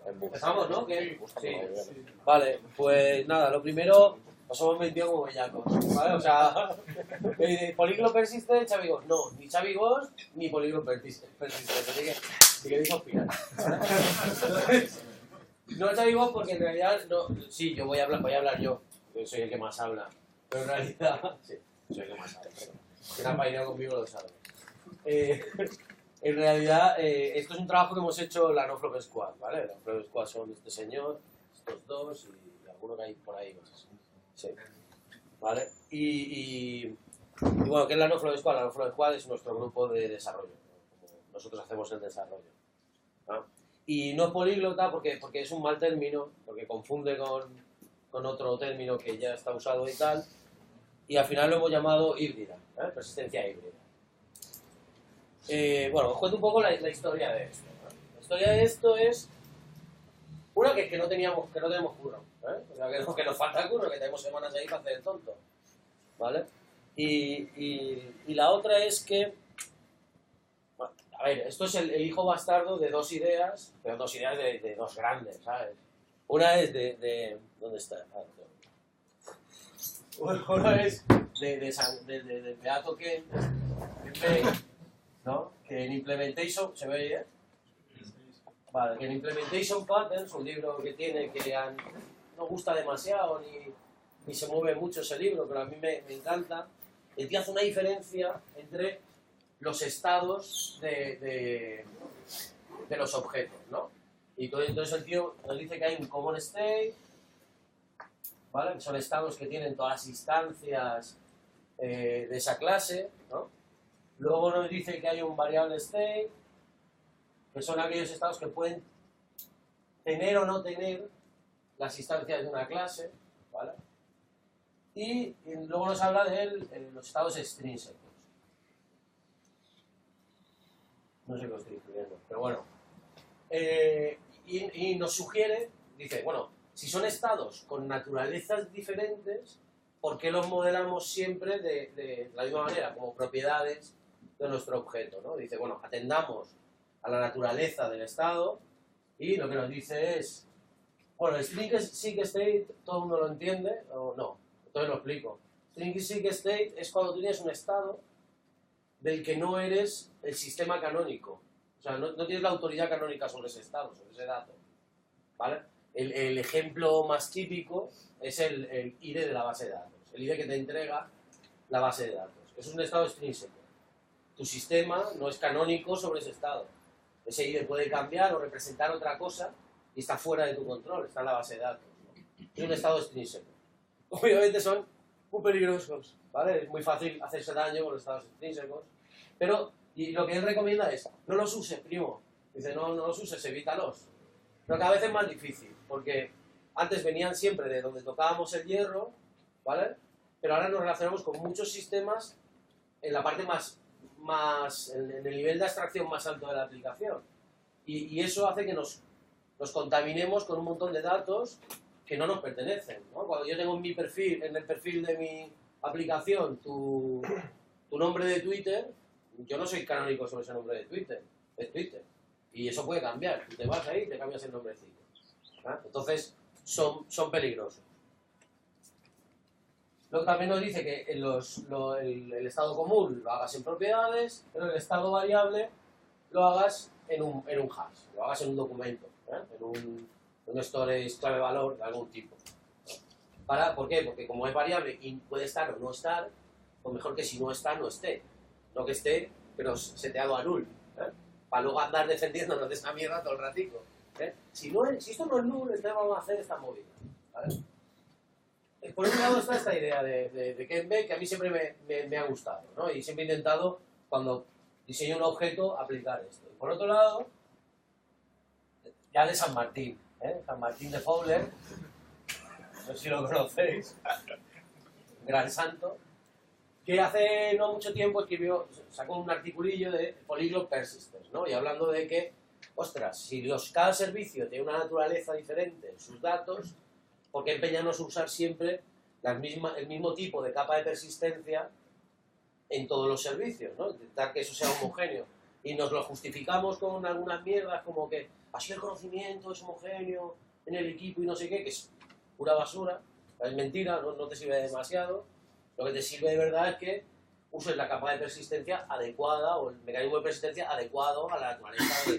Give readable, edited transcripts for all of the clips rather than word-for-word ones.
Empezamos, ¿no? ¿Qué? Sí. Vale, pues nada, lo primero, nos hemos metido como bellacos, ¿vale? O sea, Polyglot Persistent, Xavi Ghost. No, ni Xavi Ghost, ni Polyglot Persistent. Así que, si queréis opinar. No Xavi Ghost porque en realidad, no, sí, yo voy a hablar yo soy el que más habla. Pero en realidad, sí, soy el que más habla. Quien ha paineado conmigo lo sabe. En realidad, esto es un trabajo que hemos hecho la No Flop Squad, ¿vale? La No Flop Squad son este señor, estos dos y alguno que hay por ahí más. Sí. ¿Vale? Y bueno, ¿qué es la No Flop Squad? La No Flop Squad es nuestro grupo de desarrollo, ¿no? Como nosotros hacemos el desarrollo, ¿no? Y no políglota porque es un mal término, porque confunde con otro término que ya está usado y tal, y al final lo hemos llamado híbrida, persistencia híbrida. Bueno, os cuento un poco la historia de esto, ¿no? La historia de esto es una que no tenemos curro, o sea, que nos falta curro, que tenemos semanas ahí para hacer el tonto, ¿vale? Y la otra es que, bueno, a ver, esto es el hijo bastardo de dos ideas, pero dos ideas de dos grandes, ¿sabes? Una es de ¿dónde está? Una es de Beato Ken, ¿no? Que en Implementation, ¿se ve ahí, Vale, que en Implementation Patterns, un libro que tiene que no gusta demasiado ni se mueve mucho ese libro, pero a mí me encanta, el tío hace una diferencia entre los estados de los objetos, ¿no? Y entonces el tío nos dice que hay un common state, ¿vale? Que son estados que tienen todas las instancias de esa clase, ¿no? Luego nos dice que hay un variable state, que son aquellos estados que pueden tener o no tener las instancias de una clase, ¿vale? Y luego nos habla de los estados extrínsecos. No sé qué os estoy escribiendo, pero bueno. Y nos sugiere, dice, bueno, si son estados con naturalezas diferentes, ¿por qué los modelamos siempre de la misma manera, como propiedades de nuestro objeto, ¿no? Dice, bueno, atendamos a la naturaleza del estado y lo que nos dice es, bueno, el string seek state, ¿todo el mundo lo entiende o no? Entonces lo explico. String seek state es cuando tienes un estado del que no eres el sistema canónico. O sea, no tienes la autoridad canónica sobre ese estado, sobre ese dato, ¿vale? El ejemplo más típico es el IDE de la base de datos, el IDE que te entrega la base de datos. Es un estado extrínseco. Tu sistema no es canónico sobre ese estado. Ese IDE puede cambiar o representar otra cosa y está fuera de tu control, está en la base de datos, ¿no? Es un estado extrínseco. Obviamente son muy peligrosos, ¿vale? Es muy fácil hacerse daño con los estados extrínsecos, pero y lo que él recomienda es, no los uses, primo. Dice, no los uses, evítalos. Pero cada vez es más difícil, porque antes venían siempre de donde tocábamos el hierro, ¿vale? Pero ahora nos relacionamos con muchos sistemas en la parte en el nivel de abstracción más alto de la aplicación. Y eso hace que nos contaminemos con un montón de datos que no nos pertenecen, ¿no? Cuando yo tengo en mi perfil, en el perfil de mi aplicación, tu nombre de Twitter, yo no soy canónico sobre ese nombre de Twitter, es Twitter. Y eso puede cambiar. Tú te vas ahí y te cambias el nombrecito, ¿eh? Entonces, son peligrosos. Luego también nos dice que el estado común lo hagas en propiedades, pero el estado variable lo hagas en un hash, lo hagas en un documento, en un storage clave valor de algún tipo. ¿Por qué? Porque como es variable y puede estar o no estar, pues mejor que si no está, no esté. No que esté, pero seteado a null, para luego andar defendiéndonos de esa mierda todo el ratico. Si esto no es null, entonces vamos a hacer esta movida, ¿vale? Por un lado está esta idea de Ken Beck, que a mí siempre me ha gustado, ¿no? Y siempre he intentado, cuando diseño un objeto, aplicar esto. Y por otro lado, ya de San Martín, San Martín de Fowler, no sé si lo conocéis, gran santo, que hace no mucho tiempo sacó un articulillo de Polyglot Persistence, ¿no? Y hablando de que, ostras, si cada servicio tiene una naturaleza diferente en sus datos, ¿por qué empeñarnos a usar siempre el mismo tipo de capa de persistencia en todos los servicios, ¿no? Intentar que eso sea homogéneo. y nos lo justificamos con algunas mierdas como que así el conocimiento es homogéneo en el equipo y no sé qué, que es pura basura, es mentira, no te sirve demasiado. Lo que te sirve de verdad es que uses la capa de persistencia adecuada o el mecanismo de persistencia adecuado a la naturaleza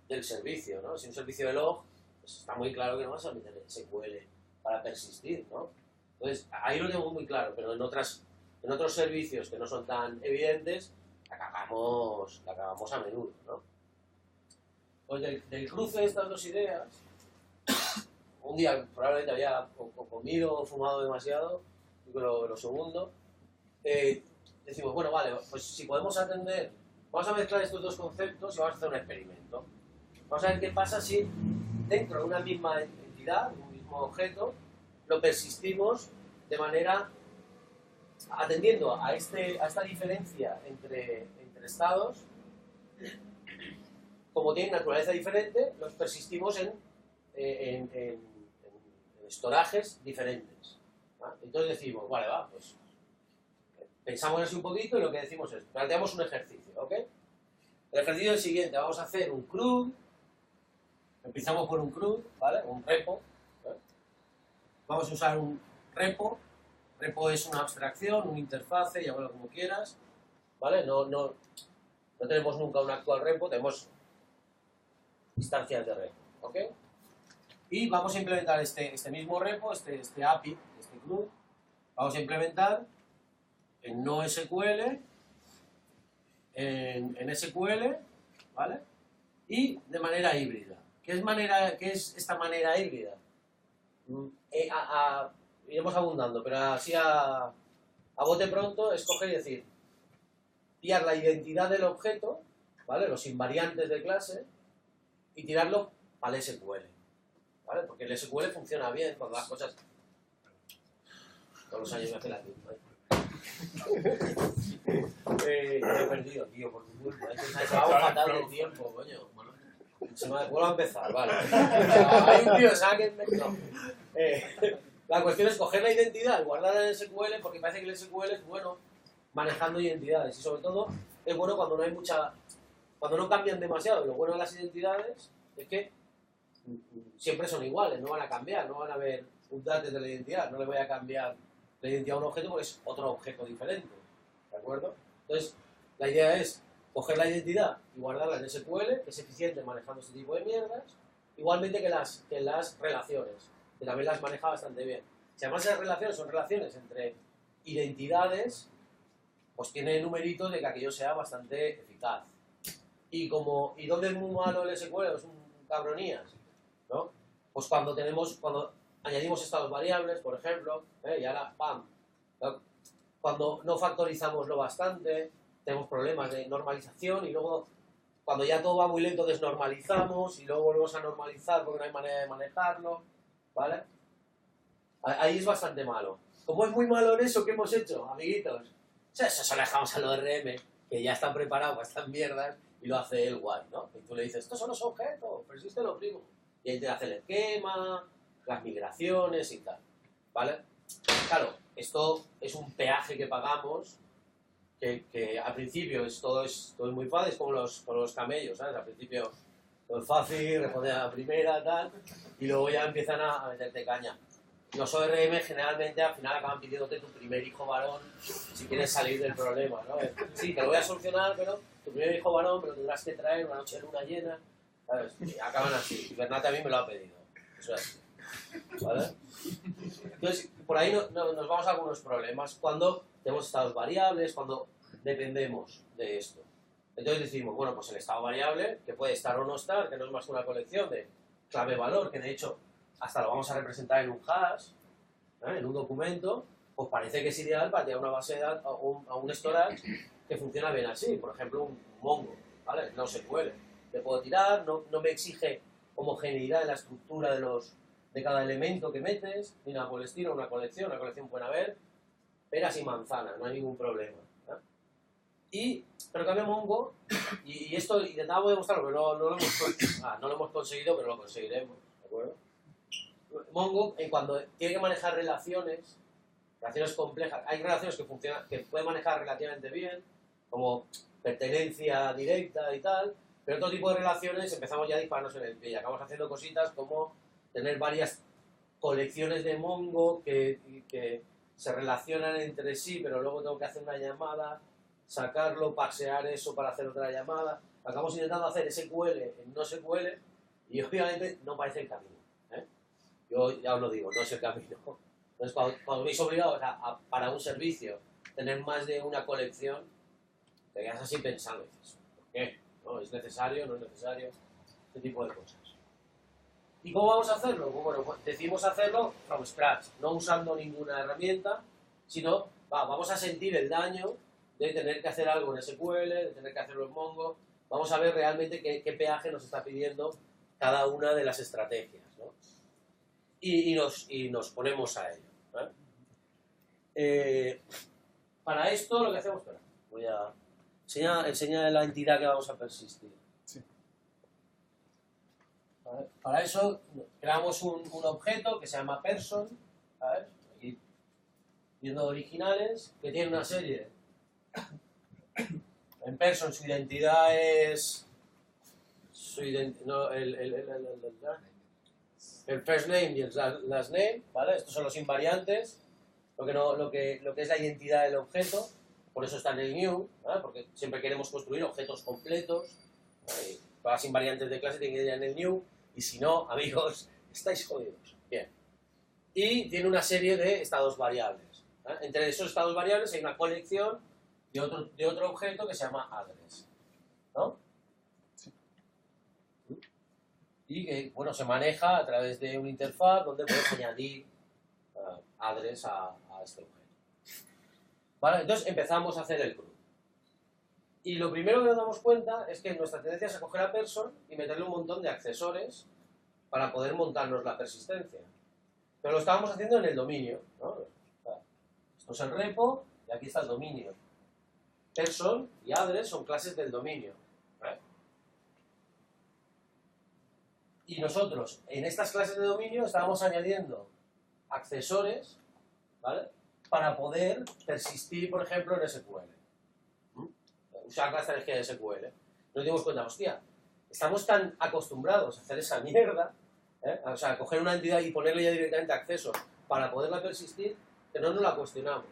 del servicio, ¿no? Si un servicio de log, pues está muy claro que no vas a meter SQL para persistir, ¿no? Entonces, ahí lo tengo muy claro, pero en otros servicios que no son tan evidentes, la cagamos a menudo, ¿no? Pues del cruce de estas dos ideas, un día probablemente había comido o fumado demasiado, lo segundo, decimos, bueno, vale, pues si podemos atender, vamos a mezclar estos dos conceptos y vamos a hacer un experimento. Vamos a ver qué pasa si dentro de una misma entidad, un mismo objeto, lo persistimos de manera atendiendo a esta diferencia entre estados, como tienen naturaleza diferente, los persistimos en estorajes diferentes. ¿Va? Entonces decimos, vale, va, pues pensamos así un poquito y lo que decimos es, planteamos un ejercicio, ¿ok? El ejercicio es el siguiente, vamos a hacer un CRUD, empezamos por un CRUD, ¿vale? Un repo, ¿vale? Vamos a usar un repo es una abstracción, una interfase, llámalo como quieras, ¿vale? No tenemos nunca un actual repo, tenemos instancias de repo, ¿ok? Y vamos a implementar este mismo repo, este API, este CRUD, vamos a implementar en NoSQL, en SQL, ¿vale? Y de manera híbrida. ¿Qué es esta manera híbrida? Iremos abundando, pero así a bote pronto es coger y decir, pillar la identidad del objeto, ¿vale? Los invariantes de clase, y tirarlo al SQL, ¿vale? Porque el SQL funciona bien cuando las cosas... Todos los años me hace la misma. Me he perdido, tío, por tu culpa. Se va fatal del tiempo, coño. Vuelvo a empezar, vale. Hay un tío, ¿sabes qué? No. La cuestión es coger la identidad, guardarla en el SQL, porque parece que el SQL es bueno manejando identidades. Y sobre todo, es bueno cuando no hay cuando no cambian demasiado. Lo bueno de las identidades es que siempre son iguales, no van a cambiar, no van a haber updates de la identidad. No le voy a cambiar la identidad a un objeto porque es otro objeto diferente. ¿De acuerdo? Entonces, la idea es coger la identidad y guardarla en SQL, que es eficiente manejando este tipo de mierdas, igualmente que las relaciones, que también las maneja bastante bien. Si además las relaciones son relaciones entre identidades, pues tiene numeritos de que aquello sea bastante eficaz. ¿Y dónde es muy malo el SQL? Es un cabronías, ¿no? Pues cuando añadimos estados variables, por ejemplo, y ahora, ¡pam! ¿no? Cuando no factorizamos lo bastante, tenemos problemas de normalización y luego, cuando ya todo va muy lento, desnormalizamos y luego volvemos a normalizar porque no hay manera de manejarlo, ¿vale? Ahí es bastante malo. Como es muy malo en eso, ¿qué hemos hecho, amiguitos? O sea, eso se lo dejamos al ORM, que ya está preparado para estas mierdas y lo hace el guay, ¿no? Y tú le dices, estos son los objetos, persiste lo primo. Y ahí te hace el esquema, las migraciones y tal, ¿vale? Claro, esto es un peaje que pagamos que al principio todo es muy fácil, es como los camellos, ¿sabes? Al principio todo es fácil, responder a la primera, tal, y luego ya empiezan a meterte caña. Los ORM generalmente al final acaban pidiéndote tu primer hijo varón si quieres salir del problema, ¿no? Sí, te lo voy a solucionar, pero tu primer hijo varón me lo tendrás que traer una noche de luna llena, ¿sabes? Y acaban así. Y Bernat a mí me lo ha pedido. Eso es así, ¿vale? Entonces, por ahí nos vamos a algunos problemas cuando tenemos estados variables, cuando dependemos de esto. Entonces decimos, bueno, pues el estado variable, que puede estar o no estar, que no es más que una colección de clave-valor, que de hecho hasta lo vamos a representar en un hash, en un documento, pues parece que es ideal para tener una base de datos, a un storage que funciona bien así. Por ejemplo, un Mongo, ¿vale? No se puede. Le puedo tirar, no me exige homogeneidad en la estructura de cada elemento que metes, ni nada por el estilo, una colección puede haber peras y manzanas, no hay ningún problema. Pero cambia Mongo, y esto intentábamos demostrarlo, pero no lo hemos conseguido, pero lo conseguiremos, ¿de acuerdo? Mongo, cuando tiene que manejar relaciones complejas, hay relaciones que puede manejar relativamente bien, como pertenencia directa y tal, pero otro tipo de relaciones empezamos ya a dispararnos en el pie y acabamos haciendo cositas como tener varias colecciones de Mongo que se relacionan entre sí, pero luego tengo que hacer una llamada, sacarlo, parsear eso para hacer otra llamada. Acabamos intentando hacer SQL en no SQL y obviamente no parece el camino. Yo ya os lo digo, no es el camino. Entonces, cuando veis obligados para un servicio tener más de una colección, te quedas así pensando, dices, ¿por qué? ¿No? ¿Es necesario? ¿No es necesario? Este tipo de cosas. ¿Y cómo vamos a hacerlo? Bueno, pues decidimos hacerlo from scratch, no usando ninguna herramienta, sino vamos a sentir el daño de tener que hacer algo en SQL, de tener que hacerlo en Mongo. Vamos a ver realmente qué peaje nos está pidiendo cada una de las estrategias, ¿no? Y nos ponemos a ello, para esto lo que hacemos, espera, voy a enseñar la entidad que vamos a persistir. Sí. ¿Vale? Para eso creamos un objeto que se llama person, ¿sabes? Aquí viendo originales, que tiene una serie. En person su identidad es el first name y el last name, ¿vale? Estos son los invariantes, lo que es la identidad del objeto, por eso está en el new, ¿vale? Porque siempre queremos construir objetos completos, ¿vale? Y todas las invariantes de clase tienen que ir en el new, y si no, amigos, estáis jodidos. Bien. Y tiene una serie de estados variables, ¿vale? Entre esos estados variables hay una colección de otro objeto que se llama address, ¿no? Sí. Y que, bueno, se maneja a través de una interfaz donde puedes añadir address a este objeto. ¿Vale? Entonces empezamos a hacer el CRUD. Y lo primero que nos damos cuenta es que nuestra tendencia es a coger a person y meterle un montón de accesores para poder montarnos la persistencia. Pero lo estábamos haciendo en el dominio, ¿no? Esto es el repo y aquí está el dominio. Person y address son clases del dominio, ¿vale? Y nosotros en estas clases de dominio estábamos añadiendo accesores, ¿vale? Para poder persistir, por ejemplo, en SQL. Usar la estrategia de SQL. Nos dimos cuenta, hostia, estamos tan acostumbrados a hacer esa mierda, o sea, coger una entidad y ponerle ya directamente accesos para poderla persistir, que no nos la cuestionamos,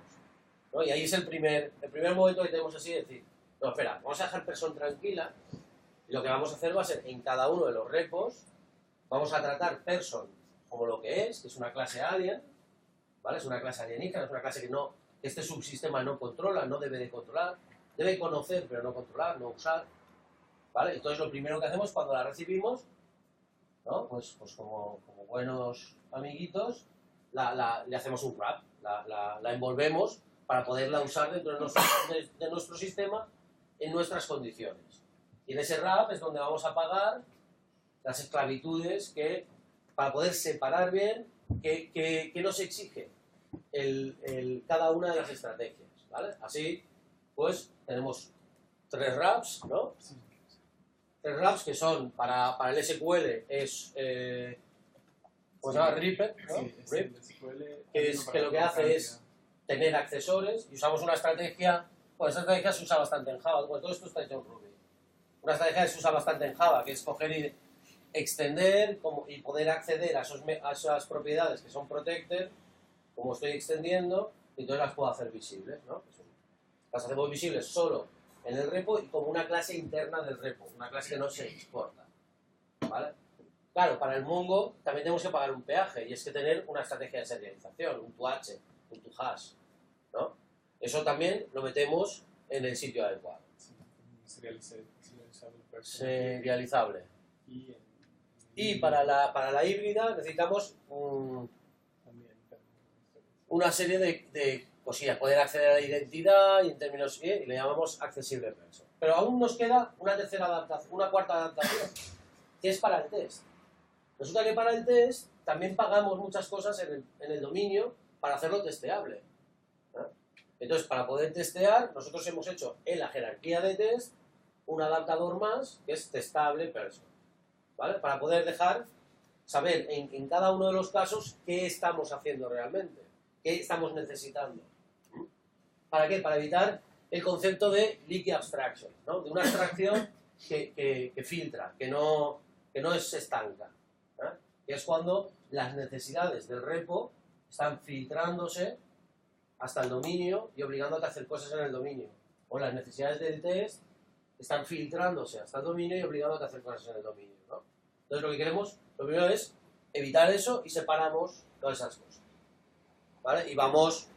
¿no? Y ahí es el primer momento que tenemos así de decir, no, espera, vamos a dejar person tranquila y lo que vamos a hacer va a ser en cada uno de los repos, vamos a tratar person como lo que es una clase alien, ¿vale? Es una clase alienígena, es una clase que este subsistema no controla, no debe de controlar, debe conocer pero no controlar, no usar, ¿vale? Entonces lo primero que hacemos cuando la recibimos, ¿no? Pues como buenos amiguitos, le hacemos un wrap, la envolvemos para poderla usar dentro de nuestro sistema en nuestras condiciones. Y en ese wrap es donde vamos a pagar las esclavitudes para poder separar bien qué nos exige cada una de las estrategias, ¿vale? Así, pues, tenemos 3 wraps, ¿no? 3 wraps que son, para el SQL, es, pues se llama Ripper, ¿no? Sí, Rip, el SQL que lo que hace es tener accesores y usamos una estrategia, bueno, esta estrategia se usa bastante en Java, bueno, todo esto está hecho en Ruby. Una estrategia que se usa bastante en Java, que es coger y extender y poder acceder a esas propiedades que son protected, como estoy extendiendo, y entonces las puedo hacer visibles, ¿no? Las hacemos visibles solo en el repo y como una clase interna del repo, una clase que no se exporta, ¿vale? Claro, para el Mongo también tenemos que pagar un peaje y es que tener una estrategia de serialización, un to-h, un to-hash, ¿no? Eso también lo metemos en el sitio adecuado. Serializable. Y para la híbrida necesitamos una serie de cosillas, poder acceder a la identidad y en términos y le llamamos accesible person. Pero aún nos queda una tercera adaptación, una cuarta adaptación, que es para el test. Resulta que para el test también pagamos muchas cosas en el dominio para hacerlo testeable, ¿no? Entonces, para poder testear, nosotros hemos hecho en la jerarquía de test un adaptador más que es testable person, ¿vale? Para poder saber en cada uno de los casos qué estamos haciendo realmente, qué estamos necesitando. ¿Para qué? Para evitar el concepto de leaky abstraction, ¿no? De una abstracción que filtra, que no es estanca, ¿eh? Que es cuando las necesidades del repo están filtrándose hasta el dominio y obligándote a hacer cosas en el dominio. O las necesidades del test están filtrándose hasta el dominio y obligándote a hacer cosas en el dominio, ¿no? Entonces lo que queremos, lo primero es evitar eso y separamos todas esas cosas, ¿vale? Y vamos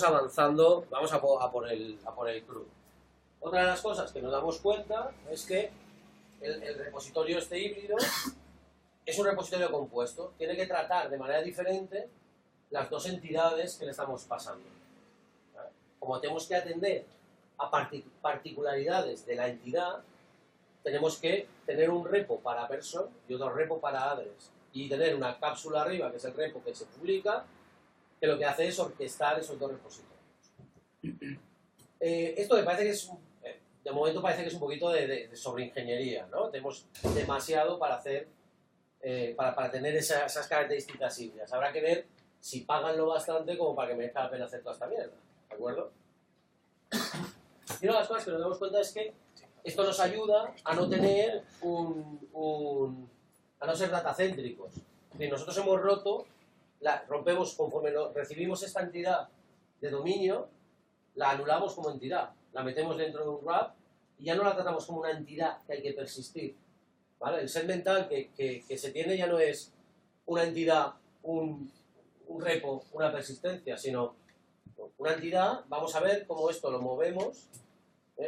avanzando, vamos a por el CRUD. Otra de las cosas que nos damos cuenta es que el repositorio este híbrido es un repositorio compuesto, tiene que tratar de manera diferente las dos entidades que le estamos pasando, ¿vale? Como tenemos que atender a particularidades de la entidad, tenemos que tener un repo para person y otro repo para address, y tener una cápsula arriba, que es el repo que se publica, que lo que hace es orquestar esos dos repositorios. Esto me parece que es, de momento parece que es un poquito de sobreingeniería, ¿no? Tenemos demasiado para hacer, para tener esas características híbridas. Habrá que ver si pagan lo bastante como para que merezca la pena hacer toda esta mierda, ¿de acuerdo? Y una de las cosas que nos damos cuenta es que esto nos ayuda a no tener a no ser datacéntricos. Nosotros hemos rompemos conforme recibimos esta entidad de dominio, la anulamos como entidad, la metemos dentro de un wrap y ya no la tratamos como una entidad que hay que persistir, ¿vale? El set mental que se tiene ya no es una entidad, un repo, una persistencia, sino una entidad. Vamos a ver cómo esto lo movemos,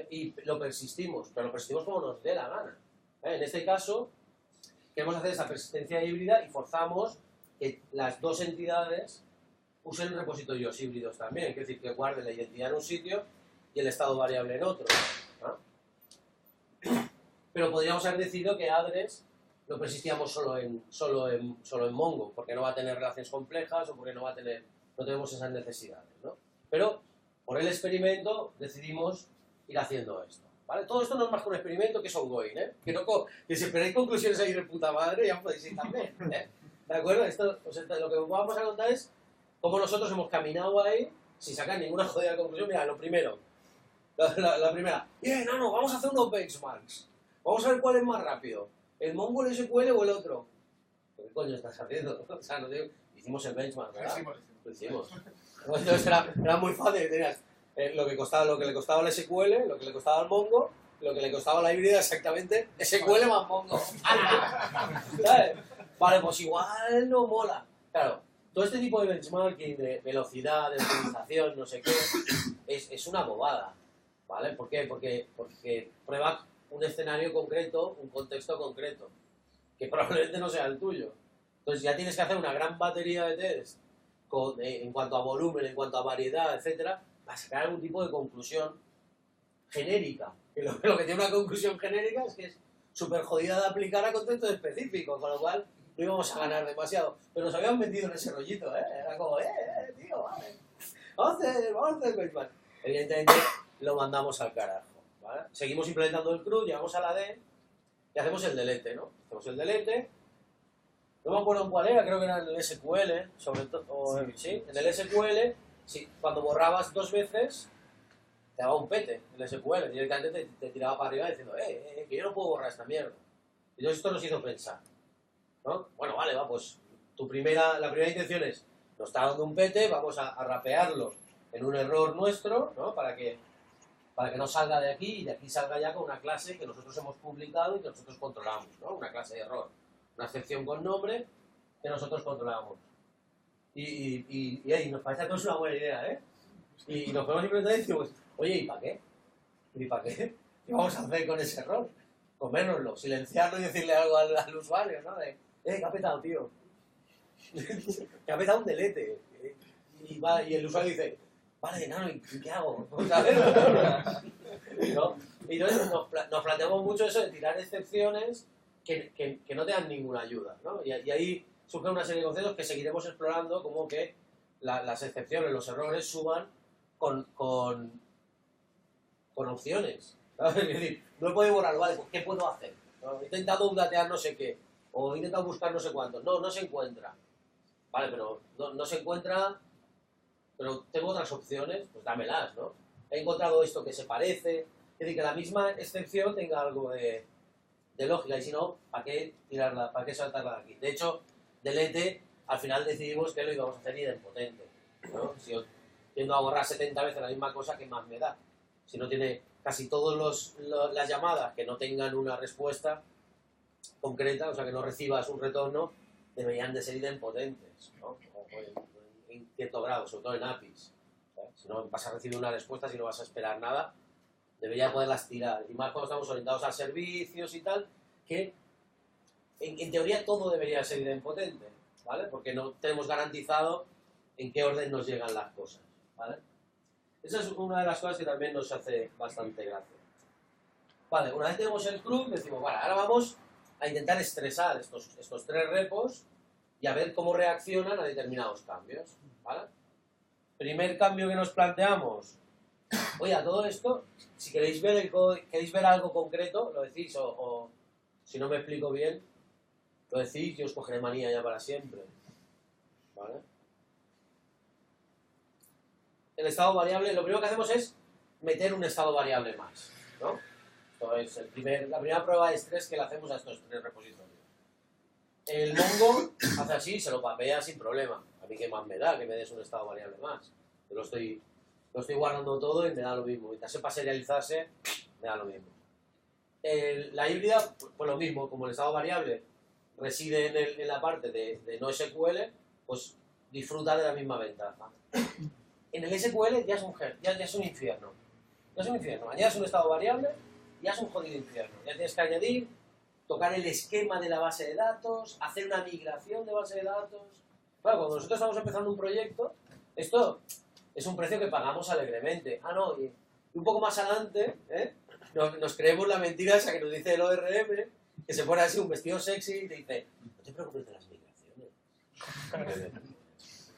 y lo persistimos, pero lo persistimos como nos dé la gana. En este caso, queremos hacer esa persistencia híbrida y forzamos que las dos entidades usen repositorios híbridos también, es decir, que guarden la identidad en un sitio y el estado variable en otro, ¿no? Pero podríamos haber decidido que address lo persistíamos solo en Mongo, porque no va a tener relaciones complejas o porque no tenemos esas necesidades, ¿no? Pero por el experimento decidimos ir haciendo esto, ¿vale? Todo esto no es más que un experimento que es ongoing, ¿eh? Que si esperáis conclusiones ahí de puta madre, ya podéis ir también, ¿eh? ¿De acuerdo? Lo que vamos a contar es cómo nosotros hemos caminado ahí sin sacar ninguna jodida conclusión. Mira, lo primero, la primera, bien, no, vamos a hacer unos benchmarks. Vamos a ver cuál es más rápido, el Mongo, el SQL o el otro. ¿Qué coño estás haciendo? O sea, no digo, hicimos el benchmark, ¿verdad? Lo hicimos. Entonces era muy fácil, tenías lo que le costaba al SQL, lo que le costaba al Mongo, lo que le costaba la híbrida, exactamente, SQL más Mongo. ¿Sabes? Vale, pues igual no mola. Claro, todo este tipo de benchmarking, de velocidad, de optimización, no sé qué, es una bobada, ¿vale? ¿Por qué? Porque prueba un escenario concreto, un contexto concreto, que probablemente no sea el tuyo. Entonces ya tienes que hacer una gran batería de test en cuanto a volumen, en cuanto a variedad, etcétera, para sacar algún tipo de conclusión genérica. Que lo que tiene una conclusión genérica es que es súper jodida de aplicar a contextos específicos, con lo cual no íbamos a ganar demasiado. Pero nos habían metido en ese rollito, ¿eh? Era como, tío, vale, vamos a hacer benchmark. Evidentemente lo mandamos al carajo, ¿vale? Seguimos implementando el CRUD, llegamos a la D y hacemos el delete, ¿no? Hacemos el delete. No me acuerdo en cuál era, creo que era en el SQL, sobre todo, sí, en el SQL, sí, cuando borrabas 2 veces, te daba un pete en el SQL, directamente te tiraba para arriba diciendo, que yo no puedo borrar esta mierda. Y entonces esto nos hizo pensar, ¿no? Bueno, vale, pues la primera intención es, nos está dando un pete, vamos a rapearlo en un error nuestro, ¿no? Para que no salga de aquí y de aquí salga ya con una clase que nosotros hemos publicado y que nosotros controlamos, ¿no? Una clase de error. Una excepción con nombre que nosotros controlamos. Y nos parece a todos una buena idea, ¿eh? Y nos podemos implementar y decimos, oye, ¿y para qué? ¿Y para qué? ¿Qué vamos a hacer con ese error? Comérnoslo, silenciarlo y decirle algo al usuario, ¿no? ¿Qué ha petado, tío? Que ha petado un delete. Y el usuario dice, vale, Nano, ¿y qué hago? ¿Sabes? ¿No? Y entonces nos planteamos mucho eso de tirar excepciones que no te dan ninguna ayuda, ¿no? Y ahí surgen una serie de conceptos que seguiremos explorando, como que las excepciones, los errores suban con opciones, ¿sabes? Es decir, no he podido borrarlo, vale, pues ¿qué puedo hacer? ¿No? He intentado updatear no sé qué, o he intentado buscar no sé cuánto, no se encuentra, vale, pero no se encuentra, pero tengo otras opciones, pues dámelas, ¿no? He encontrado esto que se parece, es decir, que la misma excepción tenga algo de lógica, y si no, ¿para qué tirarla, para qué saltarla de aquí? De hecho, delete, al final decidimos que lo íbamos a hacer idempotente, ¿no? Si yo tiendo a borrar 70 veces la misma cosa, ¿qué más me da? Si no tiene casi todas las llamadas que no tengan una respuesta concreta, o sea, que no recibas un retorno, deberían de ser idempotentes, ¿no? O en cierto grado, sobre todo en APIs. ¿Sabes? Si no vas a recibir una respuesta, si no vas a esperar nada, debería poderlas tirar. Y más cuando estamos orientados a servicios y tal, que en teoría todo debería ser idempotente, ¿vale? Porque no tenemos garantizado en qué orden nos llegan las cosas, ¿vale? Esa es una de las cosas que también nos hace bastante gracia. Vale, una vez tenemos el club, decimos, vale, ahora vamos a intentar estresar estos 3 repos y a ver cómo reaccionan a determinados cambios, ¿vale? Primer cambio que nos planteamos, oye, a todo esto, si queréis ver algo concreto, lo decís, o si no me explico bien, lo decís, yo os cogeré manía ya para siempre, ¿vale? El estado variable, lo primero que hacemos es meter un estado variable más, ¿no? Esto es la primera prueba de estrés que le hacemos a estos 3 repositorios. El Mongo hace así, se lo papea sin problema. A mí qué más me da que me des un estado variable más. Yo lo estoy guardando todo y me da lo mismo. Mientras sepa serializarse, me da lo mismo. La híbrida, pues lo mismo, como el estado variable reside en la parte de no SQL, pues disfruta de la misma ventaja. En el SQL ya es un infierno. Ya es un infierno. Añades un estado variable, ya es un jodido infierno. Ya tienes que añadir, tocar el esquema de la base de datos, hacer una migración de base de datos. Claro, cuando nosotros estamos empezando un proyecto, esto es un precio que pagamos alegremente. Ah, no, y un poco más adelante, nos creemos la mentira esa que nos dice el ORM, que se pone así un vestido sexy y te dice, no te preocupes de las migraciones.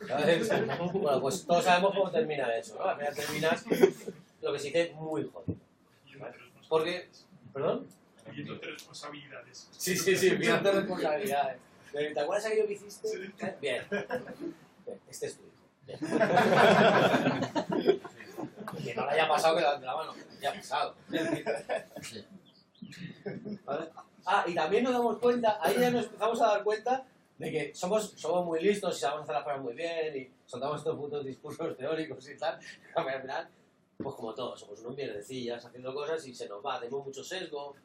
¿Sabes? Bueno, pues todos sabemos cómo termina eso, ¿no? Al final terminas lo que se dice muy jodido. ¿Vale? Porque, ¿perdón? Pidiéndote responsabilidades. Sí, pidiéndote responsabilidades. ¿Te acuerdas aquello que hiciste? Bien. Este es tu hijo. Bien. Que no le haya pasado que levante la mano, que le haya pasado. ¿Vale? Ah, y también nos damos cuenta, ahí ya nos empezamos a dar cuenta de que somos muy listos y sabemos hacer las cosas muy bien y soltamos estos putos discursos teóricos y tal. Al final, pues como todos, somos unos mierdecillas haciendo cosas y se nos va, tenemos mucho sesgo,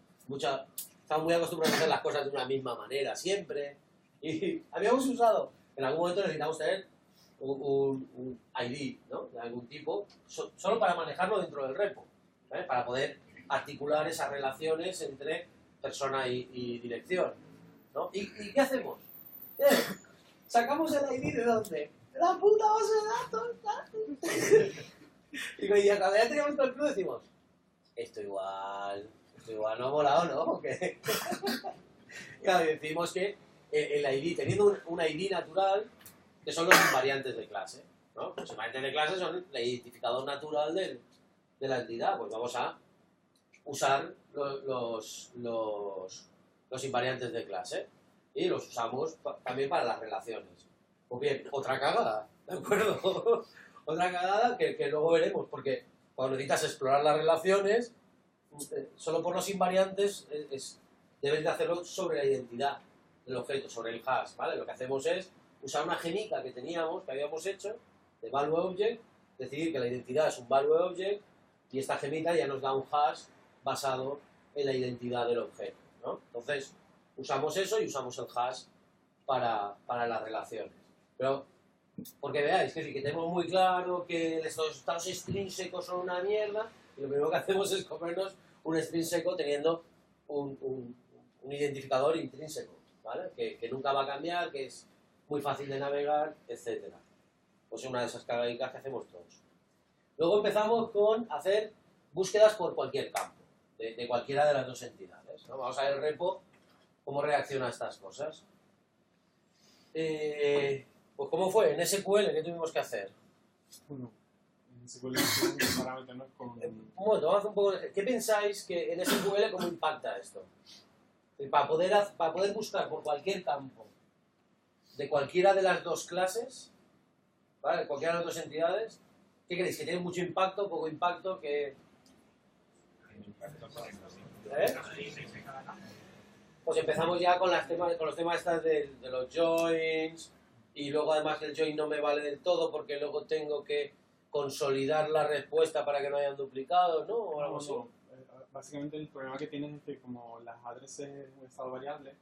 estamos muy acostumbrados a hacer las cosas de una misma manera siempre. Y habíamos usado, en algún momento necesitamos tener un ID, ¿no? De algún tipo, solo para manejarlo dentro del repo, ¿vale? Para poder articular esas relaciones entre persona y dirección, ¿no? ¿Y qué hacemos? ¿Sacamos el ID de dónde? ¡De la puta base de datos! Y cuando ya teníamos todo el club decimos, esto igual no ha molado, ¿no? ¿O qué? Claro, decimos que el ID, teniendo un ID natural, que son los invariantes de clase, ¿no? Los invariantes de clase son el identificador natural de la entidad, pues vamos a usar los invariantes de clase y los usamos también para las relaciones. Pues bien, otra cagada, ¿de acuerdo? Otra cagada que luego veremos, porque cuando necesitas explorar las relaciones, solo por los invariantes debes de hacerlo sobre la identidad del objeto, sobre el hash, ¿vale? Lo que hacemos es usar una gemica que habíamos hecho, de value object, decidir que la identidad es un value object, y esta gemita ya nos da un hash basado en la identidad del objeto, ¿no? Entonces, usamos eso y usamos el hash para las relaciones. Pero, porque veáis, que tenemos muy claro que estos estados extrínsecos son una mierda, y lo primero que hacemos es comernos un extrínseco teniendo un identificador intrínseco, ¿vale? Que nunca va a cambiar, que es muy fácil de navegar, etc. Pues es una de esas cagadicas que hacemos todos. Luego empezamos con hacer búsquedas por cualquier campo, de cualquiera de las dos entidades, ¿no? Vamos a ver el repo, cómo reacciona a estas cosas. Pues ¿cómo fue? En SQL, ¿qué tuvimos que hacer? Bueno, en SQL tenemos que parámetros con... Un momento, vamos a hacer un poco de... ¿Qué pensáis que en SQL cómo impacta esto? Para poder buscar por cualquier campo de cualquiera de las dos clases, ¿vale? Cualquiera de las dos entidades. ¿Qué creéis? ¿Que tiene mucho impacto, poco impacto? ¿Que... Pues empezamos ya con los temas estas de los joins, y luego además que el join no me vale del todo porque luego tengo que consolidar la respuesta para que no hayan duplicado, ¿no? O algo así. Básicamente el problema que tienes es que como las addresses es un estado variable,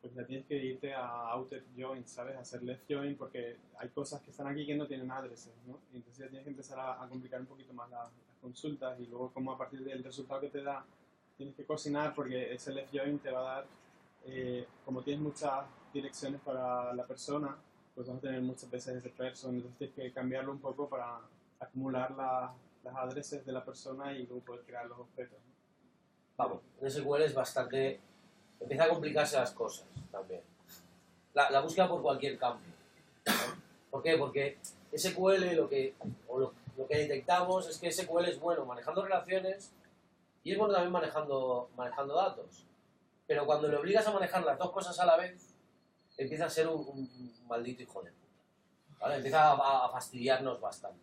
pues ya tienes que irte a outer join, ¿sabes? A hacer left join porque hay cosas que están aquí que no tienen addresses, ¿no? Y entonces ya tienes que empezar a complicar un poquito más las consultas y luego como a partir del resultado que te da tienes que cocinar porque ese left join te va a dar, como tienes muchas direcciones para la persona, pues vas a tener muchas veces ese person, entonces tienes que cambiarlo un poco para acumular las addresses de la persona y luego poder crear los objetos, ¿no? Vamos, en SQL es bastante... Empieza a complicarse las cosas también. La búsqueda por cualquier campo, ¿no? ¿Por qué? Porque SQL lo que detectamos es que SQL es bueno manejando relaciones y es bueno también manejando datos. Pero cuando le obligas a manejar las dos cosas a la vez, empieza a ser un maldito hijo de puta, ¿vale? Empieza a fastidiarnos bastante.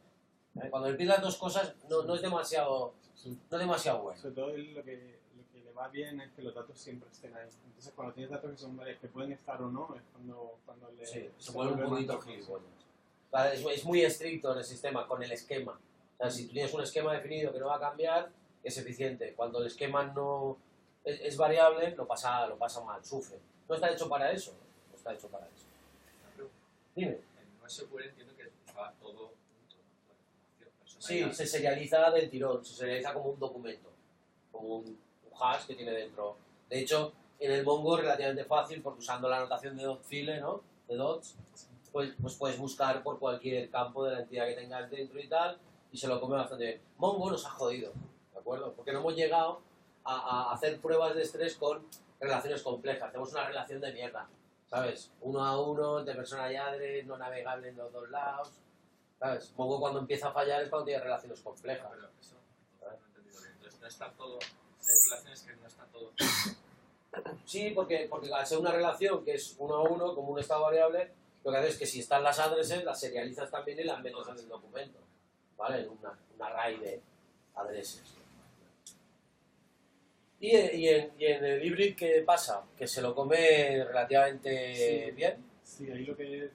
Cuando le pides las dos cosas no es demasiado bueno. Sobre todo lo que le va bien es que los datos siempre estén ahí. Entonces cuando tienes datos que pueden estar o no, es cuando le... Sí, se vuelve un poquito gilipollas. Es muy estricto en el sistema con el esquema. O sea, si tú tienes un esquema definido que no va a cambiar, es eficiente. Cuando el esquema no es variable, lo pasa mal, sufre. No está hecho para eso. No está hecho para eso. Dime. En un SQL entiendo que va todo junto, la información. Sí, se serializa del tirón, se serializa como un documento, como un hash que tiene dentro. De hecho, en el Mongo es relativamente fácil porque usando la notación de dotfile, ¿no? De dots, pues puedes buscar por cualquier campo de la entidad que tengas dentro y tal, y se lo come bastante bien. Mongo nos ha jodido, ¿de acuerdo? Porque no hemos llegado a hacer pruebas de estrés con relaciones complejas. Hacemos una relación de mierda, ¿sabes? 1 a 1, de persona y address, no navegable en los dos lados, ¿sabes? Mongo cuando empieza a fallar es cuando tiene relaciones complejas. Pero eso no he entendido bien. Entonces no está todo... Hay relaciones que no está todo... Sí, porque al ser una relación que es 1 a 1, como un estado variable, lo que haces es que si están las addresses, las serializas también y las metes en el documento, ¿vale? En un array de addresses. Y en el hybrid, ¿qué pasa? Que se lo come relativamente bien. Sí, ahí lo que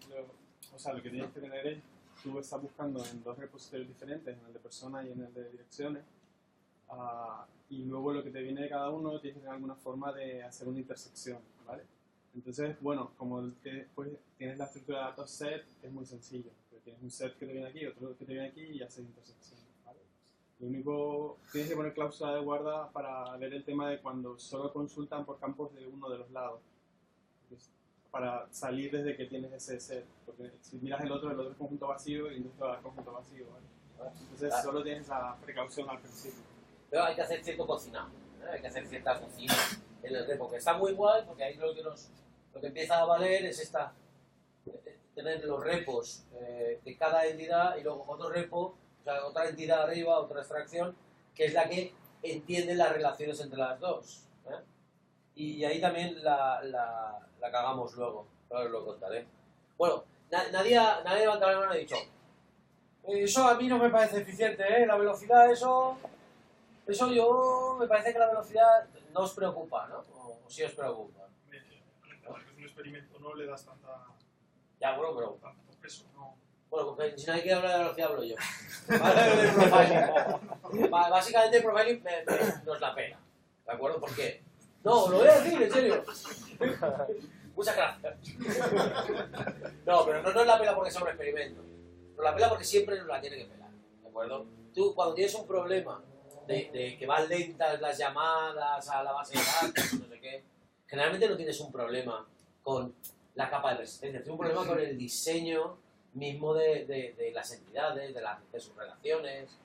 tienes que tener es, tú estás buscando en dos repositorios diferentes, en el de persona y en el de direcciones, y luego lo que te viene de cada uno tienes que tener alguna forma de hacer una intersección, ¿vale? Entonces, bueno, como que después tienes la estructura de datos set, es muy sencillo, porque tienes un set que te viene aquí, otro que te viene aquí y haces intersección, ¿vale? Lo único, tienes que poner cláusula de guarda para ver el tema de cuando solo consultan por campos de uno de los lados, para salir desde que tienes ese set, porque si miras el otro es conjunto vacío y entonces va a dar conjunto vacío, ¿vale? Entonces solo tienes esa precaución al principio. Pero hay que hacer cierto cocinado, ¿eh? Hay que hacer cierta cocina en el repo, que está muy guay, porque ahí lo que empieza a valer es tener los repos de cada entidad y luego otro repo, o sea, otra entidad arriba, otra abstracción, que es la que entiende las relaciones entre las dos, ¿eh? Y ahí también la cagamos luego, ahora os lo contaré. Bueno, nadie levanta la mano y ha dicho, eso a mí no me parece eficiente, ¿eh? La velocidad, eso yo, me parece que la velocidad no os preocupa, ¿no? O sí os preocupa. Porque es un experimento, no le das Ya, bueno, pero... tanto peso, no. Bueno, porque si no hay que hablar de velocidad, hablo yo. ¿Vale? El profiling. Básicamente el profiling nos la pena, ¿de acuerdo? ¿Por qué? No, lo voy a decir, en serio. Muchas gracias. No, pero no nos la pela porque sea un experimento. Nos la pela porque siempre nos la tiene que pelar, ¿de acuerdo? Tú, cuando tienes un problema de que van lentas las llamadas a la base de datos, no sé qué, generalmente no tienes un problema con la capa de resistencia, tienes un problema con el diseño mismo de las entidades, de sus relaciones,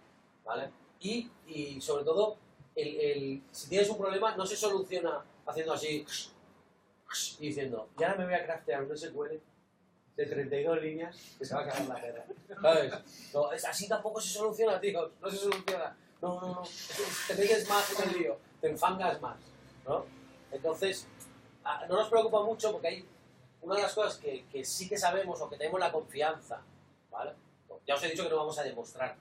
¿vale? Y sobre todo, si tienes un problema, no se soluciona haciendo así y diciendo, y ahora me voy a craftear un SQL de 32 líneas que se va a cagar la perra, ¿sabes? No, así tampoco se soluciona, tío, no se soluciona. No. Te metes más en el lío, te enfangas más, ¿no? Entonces, no nos preocupa mucho porque hay una de las cosas que sí que sabemos o que tenemos la confianza, ¿vale? Ya os he dicho que no vamos a demostrar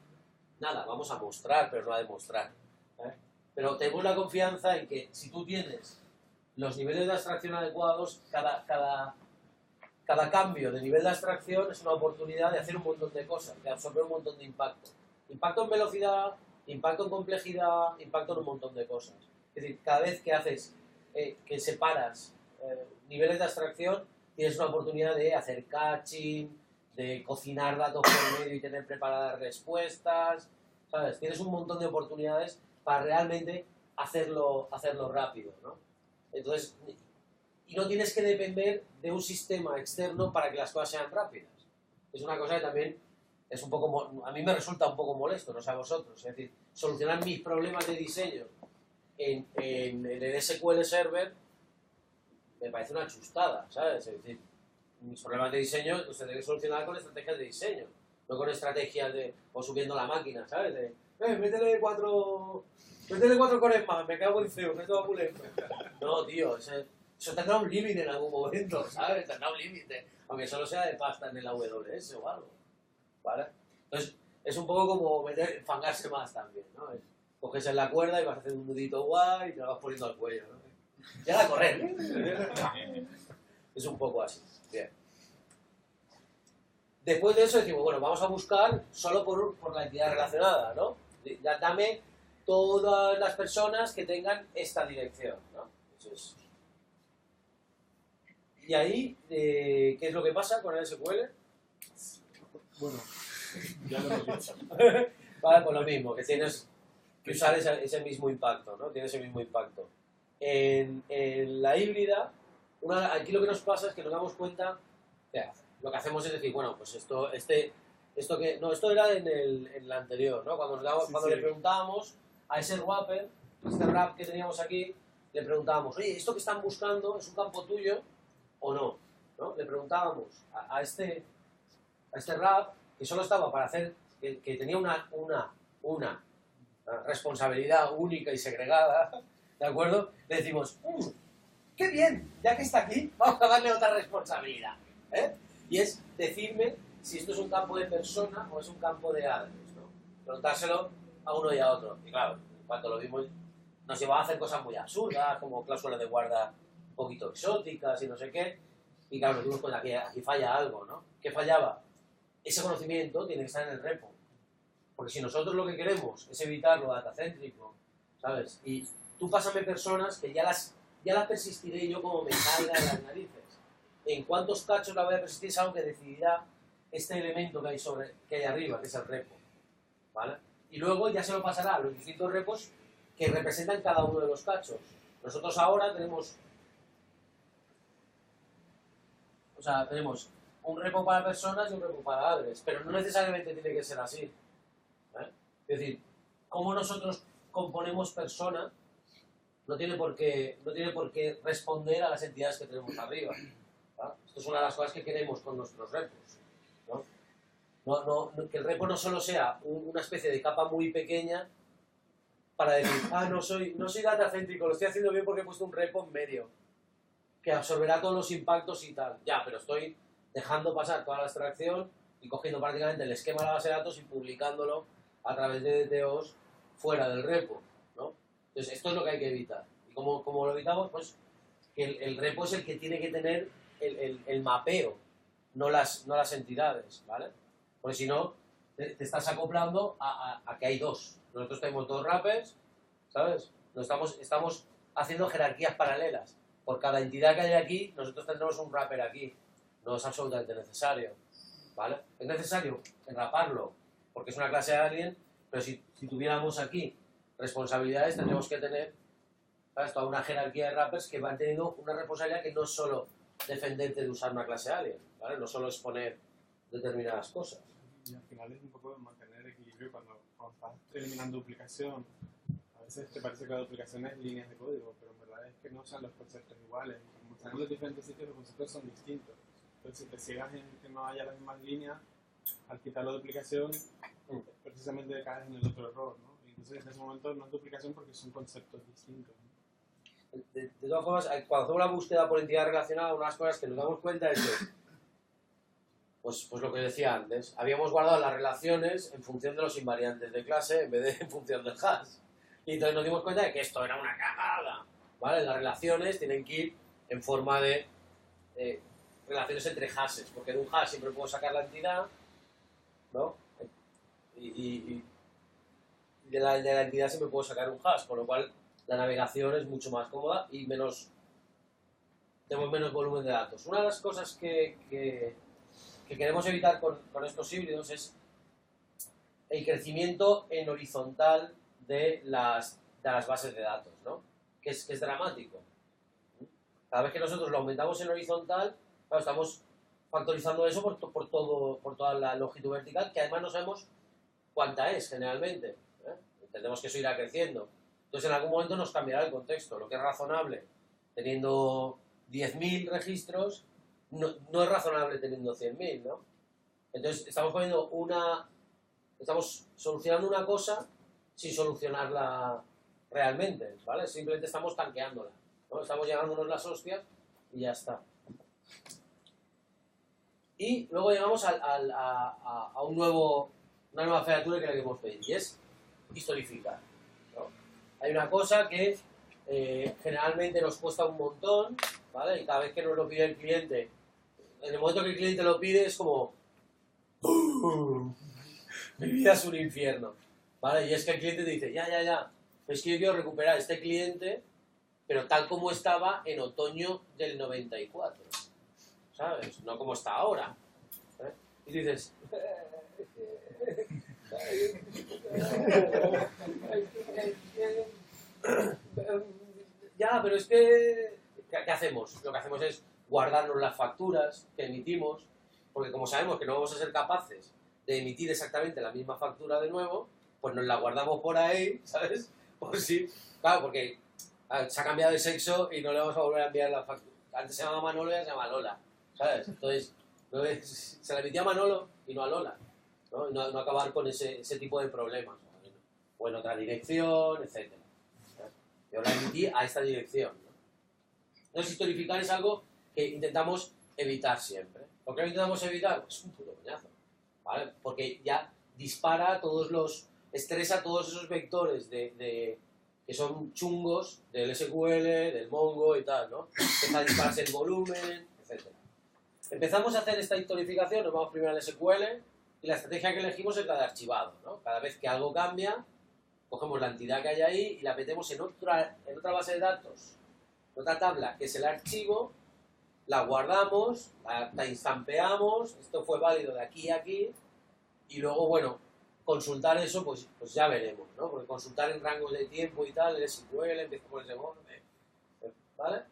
nada, vamos a mostrar, pero no a demostrar. Pero tenemos la confianza en que si tú tienes los niveles de abstracción adecuados, cada cambio de nivel de abstracción es una oportunidad de hacer un montón de cosas, de absorber un montón de impacto. Impacto en velocidad, impacto en complejidad, impacto en un montón de cosas. Es decir, cada vez que haces, que separas niveles de abstracción, tienes una oportunidad de hacer caching, de cocinar datos por medio y tener preparadas respuestas, ¿sabes? Tienes un montón de oportunidades para realmente hacerlo rápido, ¿no? Entonces, y no tienes que depender de un sistema externo para que las cosas sean rápidas. Es una cosa que también es un poco, a mí me resulta un poco molesto, no sé a vosotros. Es decir, solucionar mis problemas de diseño en el SQL Server me parece una chustada, ¿sabes? Es decir, mis problemas de diseño los tendré que solucionar con estrategias de diseño, no con estrategias de, o subiendo la máquina, ¿sabes? De, métele cuatro cores más, me cago en feo, me va muy lento. No, tío, eso tendrá un límite en algún momento, ¿sabes? Tendrá un límite, aunque solo sea de pasta en el AWS o algo, ¿vale? Entonces, es un poco como fangarse más también, ¿no? Coges en la cuerda y vas a hacer un nudito guay y te lo vas poniendo al cuello, ¿no? Y ahora a correr, ¿eh? Es un poco así, bien. Después de eso decimos, bueno, vamos a buscar solo por la entidad relacionada, ¿no? Ya dame todas las personas que tengan esta dirección, ¿no? Eso es. Y ahí, ¿qué es lo que pasa con el SQL? Bueno, ya lo hemos dicho. Vale, pues lo mismo, que tienes que usar ese mismo impacto, ¿no? Tiene ese mismo impacto. En la híbrida, aquí lo que nos pasa es que nos damos cuenta, lo que hacemos es decir, bueno, pues esto era en la anterior, ¿no? Cuando le preguntábamos a ese wrapper, este wrap que teníamos aquí, le preguntábamos, oye, ¿esto que están buscando es un campo tuyo o no? ¿No? Le preguntábamos a este wrap que solo estaba para hacer, que tenía una responsabilidad única y segregada, ¿de acuerdo? Le decimos, ¡qué bien! Ya que está aquí, vamos a darle otra responsabilidad, ¿eh? Y es decirme si esto es un campo de persona o es un campo de address, ¿no? Preguntárselo a uno y a otro. Y claro, cuando lo vimos, nos llevaba a hacer cosas muy absurdas, como cláusulas de guarda un poquito exóticas y no sé qué. Y claro, nos dimos cuenta que aquí falla algo, ¿no? ¿Qué fallaba? Ese conocimiento tiene que estar en el repo. Porque si nosotros lo que queremos es evitar lo datacéntrico, ¿sabes? Y tú pásame personas que ya las persistiré yo como me salga de las narices. En cuántos cachos la voy a persistir es algo que decidirá este elemento que hay arriba, que es el repo, ¿vale? Y luego ya se lo pasará a los distintos repos que representan cada uno de los cachos. Nosotros ahora tenemos un repo para personas y un repo para address, pero no necesariamente tiene que ser así, ¿eh? Es decir, cómo nosotros componemos persona no tiene por qué responder a las entidades que tenemos arriba, ¿no? Esto es una de las cosas que queremos con nuestros repos, ¿no? Que el repo no solo sea una especie de capa muy pequeña para decir, no soy datacéntrico, lo estoy haciendo bien porque he puesto un repo en medio que absorberá todos los impactos y tal. Ya, pero estoy dejando pasar toda la abstracción y cogiendo prácticamente el esquema de la base de datos y publicándolo a través de DTOs fuera del repo, ¿no? Entonces, esto es lo que hay que evitar. ¿Y cómo lo evitamos? Pues que el repo es el que tiene que tener el mapeo, no las entidades, ¿vale? Porque si no, te estás acoplando a que hay dos. Nosotros tenemos dos wrappers, ¿sabes? Estamos haciendo jerarquías paralelas. Por cada entidad que hay aquí, nosotros tendremos un wrapper aquí. No es absolutamente necesario, ¿vale? Es necesario enraparlo, porque es una clase de alien, pero si tuviéramos aquí responsabilidades, tendríamos que tener, ¿sabes?, toda una jerarquía de wrappers que van teniendo una responsabilidad que no es solo defenderte de usar una clase alien, ¿vale? No solo es poner determinadas cosas. Y al final es un poco mantener equilibrio cuando estás eliminando duplicación. A veces te parece que la duplicación es líneas de código, pero en verdad es que no son los conceptos iguales. Como están en los diferentes sitios, los conceptos son distintos. Entonces, si te ciegas en que no haya las mismas líneas, al quitar la duplicación, precisamente caes en el otro error, ¿no? Y entonces, en ese momento no es duplicación porque son conceptos distintos, ¿no? De todas formas, cuando hacemos la búsqueda por entidad relacionada, una de las cosas que nos damos cuenta es que Pues lo que decía antes, habíamos guardado las relaciones en función de los invariantes de clase en vez de en función del hash. Y entonces nos dimos cuenta de que esto era una cagada, ¿vale? Las relaciones tienen que ir en forma de relaciones entre hashes, porque de un hash siempre puedo sacar la entidad, ¿no? Y de la entidad siempre puedo sacar un hash, con lo cual la navegación es mucho más cómoda y tenemos menos volumen de datos. Una de las cosas que queremos evitar con estos híbridos es el crecimiento en horizontal de las bases de datos, ¿no? Que es dramático. Cada vez que nosotros lo aumentamos en horizontal, claro, estamos factorizando eso por toda la longitud vertical, que además no sabemos cuánta es generalmente. Entendemos que eso irá creciendo. Entonces en algún momento nos cambiará el contexto. Lo que es razonable teniendo 10.000 registros, no es razonable teniendo 100.000, ¿no? Entonces estamos solucionando una cosa sin solucionarla realmente, ¿vale? Simplemente estamos tanqueándola, ¿no? Estamos llegándonos las hostias y ya está. Y luego llegamos a una nueva featura que le queremos pedir, y es historificar, ¿no? Hay una cosa que generalmente nos cuesta un montón, ¿vale? Y cada vez que nos lo pide el cliente, en el momento que el cliente lo pide es como mi vida es un infierno, ¿vale? Y es que el cliente te dice, ya, es que yo quiero recuperar este cliente, pero tal como estaba en otoño del 94, ¿sabes? No como está ahora, ¿eh? Y dices, ya, pero es que ¿qué hacemos? Lo que hacemos es guardarnos las facturas que emitimos, porque como sabemos que no vamos a ser capaces de emitir exactamente la misma factura de nuevo, pues nos la guardamos por ahí, ¿sabes? Por si, claro, porque se ha cambiado de sexo y no le vamos a volver a enviar la factura. Antes se llamaba Manolo y ahora se llama Lola, ¿sabes? Entonces, se la emitía a Manolo y no a Lola, ¿no? No acabar con ese tipo de problemas, o en otra dirección, etc. Yo la emití a esta dirección, ¿no? Entonces, historificar es algo que intentamos evitar siempre. ¿Por qué lo intentamos evitar? Es un puto coñazo, ¿vale? Porque ya estresa todos esos vectores que son chungos del SQL, del Mongo y tal, ¿no? Empieza a dispararse el volumen, etc. Empezamos a hacer esta historificación, nos vamos primero al SQL y la estrategia que elegimos es la de archivado, ¿no? Cada vez que algo cambia, cogemos la entidad que hay ahí y la metemos en otra base de datos, en otra tabla, que es el archivo, la guardamos, la instampeamos, esto fue válido de aquí a aquí, y luego, bueno, consultar eso, pues ya veremos, ¿no? Porque consultar en rangos de tiempo y tal, el SQL, empieza por ese orden, ¿vale?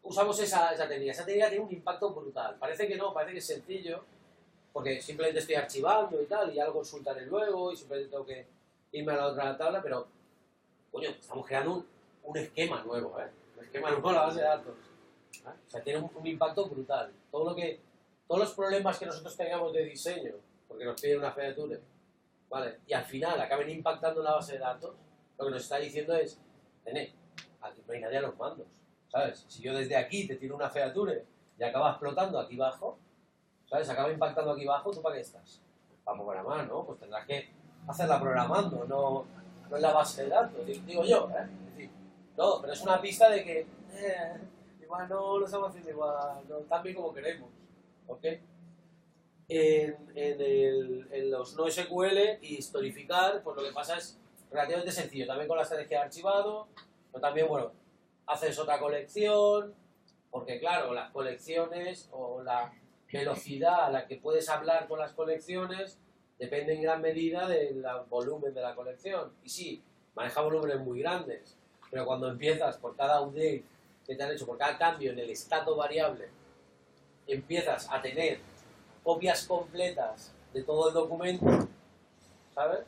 Usamos esa técnica. Esa técnica tiene un impacto brutal. Parece que no, parece que es sencillo, porque simplemente estoy archivando y tal, y ya lo consultaré luego, y simplemente tengo que irme a la otra tabla, pero, coño, estamos creando un esquema nuevo, ¿eh? Un esquema nuevo en la base de datos. ¿Eh? O sea, tiene un impacto brutal. Todos los problemas que nosotros tengamos de diseño, porque nos piden una feature, ¿vale? Y al final acaben impactando en la base de datos, lo que nos está diciendo es, nene, aquí no hay nadie a los mandos, ¿sabes? Si yo desde aquí te tiro una feature y acaba explotando aquí abajo, ¿sabes? Acaba impactando aquí abajo, ¿tú para qué estás? Para programar, ¿no? Pues tendrás que hacerla programando, no en la base de datos, digo yo, ¿eh? Es decir, no, pero es una pista de que igual no lo estamos haciendo igual, no tan bien como queremos, ¿ok? En los no SQL, historificar, pues lo que pasa es relativamente sencillo, también con la estrategia de archivado, pero también, bueno, haces otra colección, porque claro, las colecciones o la velocidad a la que puedes hablar con las colecciones depende en gran medida del volumen de la colección. Y sí, maneja volúmenes muy grandes, pero cuando empiezas por cada update que te han hecho, por cada cambio en el estado variable, empiezas a tener copias completas de todo el documento, ¿sabes?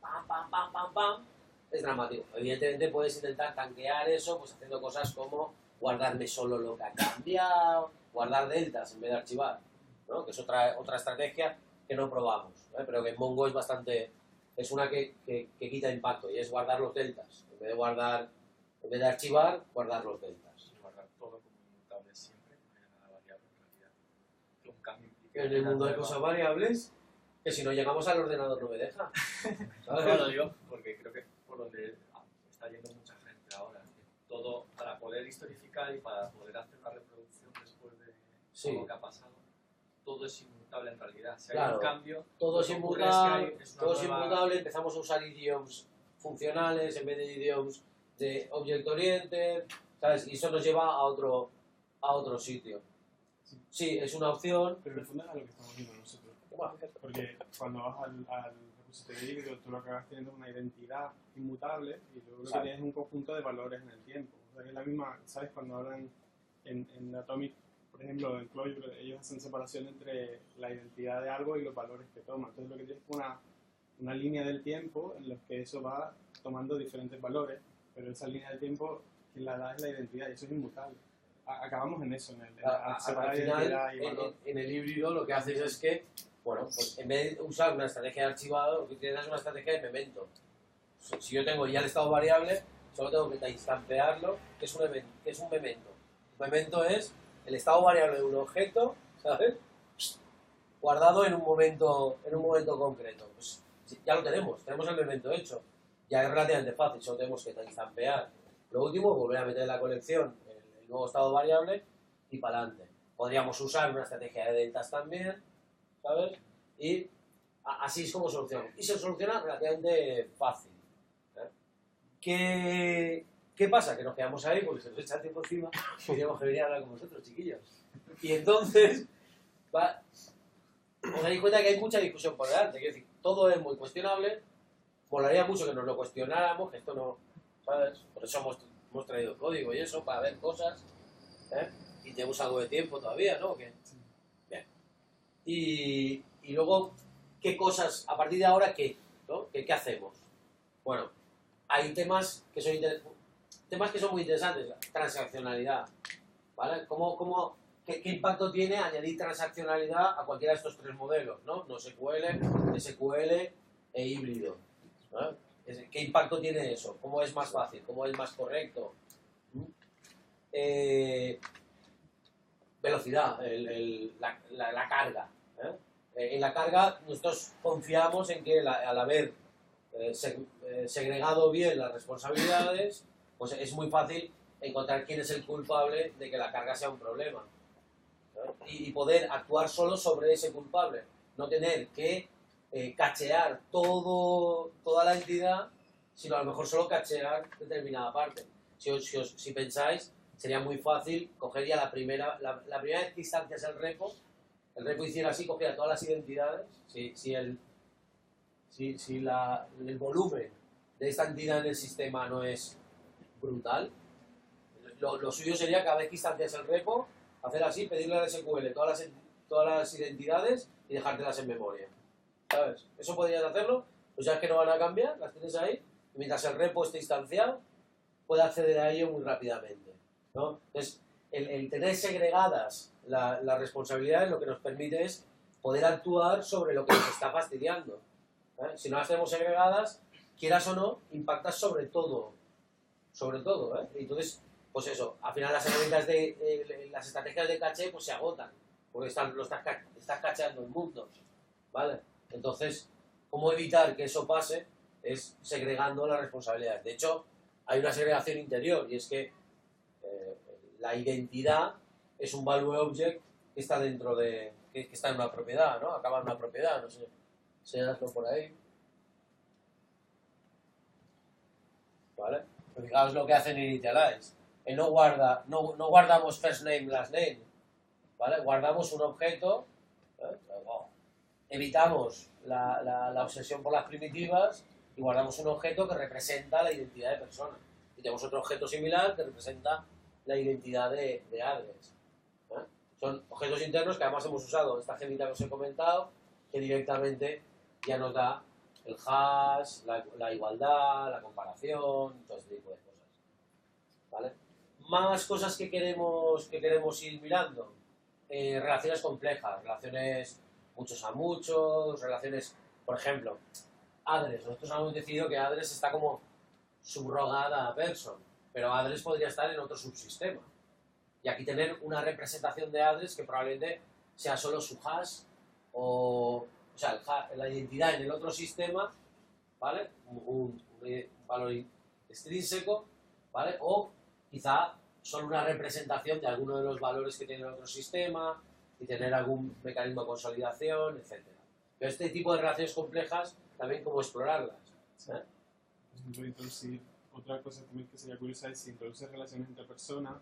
Pam, pam, pam, pam, pam. Es dramático. Evidentemente puedes intentar tanquear eso pues haciendo cosas como guardarme solo lo que ha cambiado, guardar deltas en vez de archivar, ¿no? Que es otra estrategia que no probamos, ¿eh? Pero que en Mongo es una que quita impacto, y es guardar los deltas. En vez de archivar, guardar los deltas. Guardar todo como inmutable siempre, no haya nada variable en realidad. Que un cambio implique... En el mundo de una cosas nueva- variables, que si no llegamos al ordenador no me deja. ¿Sabes? No, lo digo porque creo que es por donde está yendo mucha gente ahora. Que todo, para poder historificar y para poder hacer una reproducción después de Sí. todo lo que ha pasado, todo es inmutable en realidad. Si hay Claro. un cambio, Todo lo es que ocurre inmutable, es que es una todo es nueva- inmutable, empezamos a usar idioms funcionales en vez de idioms de object oriented, ¿sabes? Y eso nos lleva a otro sitio. Sí, es una opción. Pero en el fondo es a lo que estamos viendo nosotros. Bueno, Porque cuando vas al repositorio híbrido, tú lo que vas teniendo es una identidad inmutable y luego lo que Exacto. tienes es un conjunto de valores en el tiempo. O sea, que es la misma, ¿sabes? Cuando hablan en Atomic, por ejemplo, en Clojure, ellos hacen separación entre la identidad de algo y los valores que toma. Entonces lo que tienes es una línea del tiempo en la que eso va tomando diferentes valores, pero esa línea del tiempo, quien la da es la identidad y eso es inmutable. Acabamos en eso, al separar al identidad final, y valor. en el híbrido lo que haces es que, bueno, pues en vez de usar una estrategia de archivado, lo que tienes es una estrategia de memento. Si yo tengo ya el estado variable, solo tengo que timestampearlo, que es un memento. Un memento es el estado variable de un objeto, ¿sabes? Guardado en un momento concreto. Pues ya lo tenemos el memento hecho. Ya es relativamente fácil, solo tenemos que timestampear. Lo último, volver a meter en la colección el nuevo estado variable y para adelante. Podríamos usar una estrategia de deltas también, ¿sabes? Y así es como solucionamos. Y se soluciona relativamente fácil. ¿Qué pasa? Que nos quedamos ahí porque se nos echa el tiempo encima y tenemos que venir a hablar con vosotros, chiquillos. Y entonces, os dais cuenta que hay mucha discusión por delante. Quiero decir, todo es muy cuestionable. Molaría mucho que nos lo cuestionáramos, que esto no, ¿sabes? Por eso hemos traído código y eso, para ver cosas. ¿Eh? Y tenemos algo de tiempo todavía, ¿no? Bien. Y luego, ¿qué cosas, a partir de ahora, qué? ¿No? ¿Qué hacemos? Bueno, hay temas que son muy interesantes. Transaccionalidad, ¿vale? ¿Qué impacto tiene añadir transaccionalidad a cualquiera de estos tres modelos, ¿no? NoSQL, SQL e híbrido, ¿no? ¿Qué impacto tiene eso? ¿Cómo es más fácil? ¿Cómo es más correcto? Velocidad, la carga. En la carga nosotros confiamos en que al haber segregado bien las responsabilidades, pues es muy fácil encontrar quién es el culpable de que la carga sea un problema. Y poder actuar solo sobre ese culpable. No tener que cachear toda la entidad, sino a lo mejor solo cachear determinada parte. Si pensáis, sería muy fácil coger ya la primera vez que instancias el repo hiciera así, cogiera todas las identidades, si el volumen de esta entidad en el sistema no es brutal, lo suyo sería cada vez que instancias el repo, hacer así, pedirle al SQL todas las identidades y dejártelas en memoria. ¿Sabes? Eso podrías hacerlo, pues ya es que no van a cambiar, las tienes ahí, y mientras el repo esté instanciado, puedes acceder a ello muy rápidamente, ¿no? Entonces, el tener segregadas las responsabilidades lo que nos permite es poder actuar sobre lo que nos está fastidiando. Si no las tenemos segregadas, quieras o no, impactas sobre todo. Entonces, pues eso, al final las herramientas las estrategias de caché pues se agotan, porque estás cacheando el mundo, ¿vale? Entonces, ¿cómo evitar que eso pase? Es segregando las responsabilidades. De hecho, hay una segregación interior, y es que la identidad es un value object que está dentro que está en una propiedad, ¿no? Acaba en una propiedad, no sé, enseñadlo por ahí. ¿Vale? Pues fijaos lo que hacen en Initialize. No guardamos first name, last name, ¿vale? Guardamos un objeto, evitamos la obsesión por las primitivas y guardamos un objeto que representa la identidad de persona. Y tenemos otro objeto similar que representa la identidad de address. Son objetos internos que además hemos usado esta gemita que os he comentado, que directamente ya nos da el hash, la igualdad, la comparación, todo este tipo de cosas. ¿Vale? Más cosas que queremos ir mirando. Relaciones complejas, relaciones muchos a muchos, relaciones, por ejemplo, address. Nosotros hemos decidido que address está como subrogada a person, pero address podría estar en otro subsistema. Y aquí tener una representación de address que probablemente sea solo su hash o sea, la identidad en el otro sistema, ¿vale? Un valor extrínseco, ¿vale? O quizá solo una representación de alguno de los valores que tiene el otro sistema y tener algún mecanismo de consolidación, etc. Pero este tipo de relaciones complejas, también cómo explorarlas. ¿Eh? Por ejemplo, introducir, otra cosa también que sería curiosa es si introduces relaciones entre personas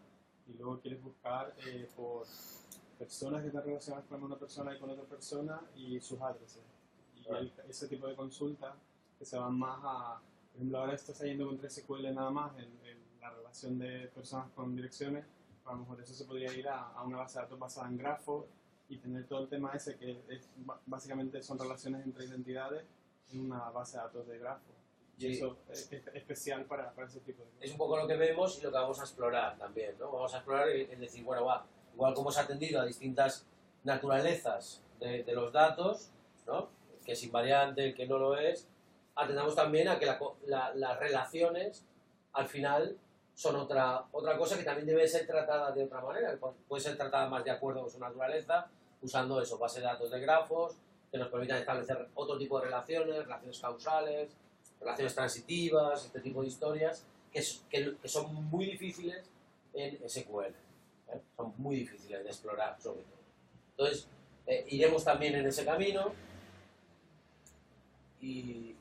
y luego quieres buscar por personas que están relacionadas con una persona y con otra persona y sus adreses. Y ese tipo de consultas que se van más a, por ejemplo, ahora estás yendo con 3 SQL nada más en la relación de personas con direcciones, a lo mejor eso se podría ir a una base de datos basada en grafos y tener todo el tema ese que básicamente son relaciones entre identidades en una base de datos de grafos. Y eso es especial para ese tipo de cosas. Es un poco lo que vemos y lo que vamos a explorar también, ¿no? Vamos a explorar en decir, bueno, igual como se ha atendido a distintas naturalezas de los datos, ¿no? Que es invariante, el que no lo es, atendamos también a que las relaciones al final son otra cosa que también debe ser tratada de otra manera, puede ser tratada más de acuerdo con su naturaleza, usando eso, bases de datos de grafos, que nos permitan establecer otro tipo de relaciones causales, relaciones transitivas, este tipo de historias, que son muy difíciles en SQL, ¿eh? Son muy difíciles de explorar, sobre todo. Entonces, iremos también en ese camino y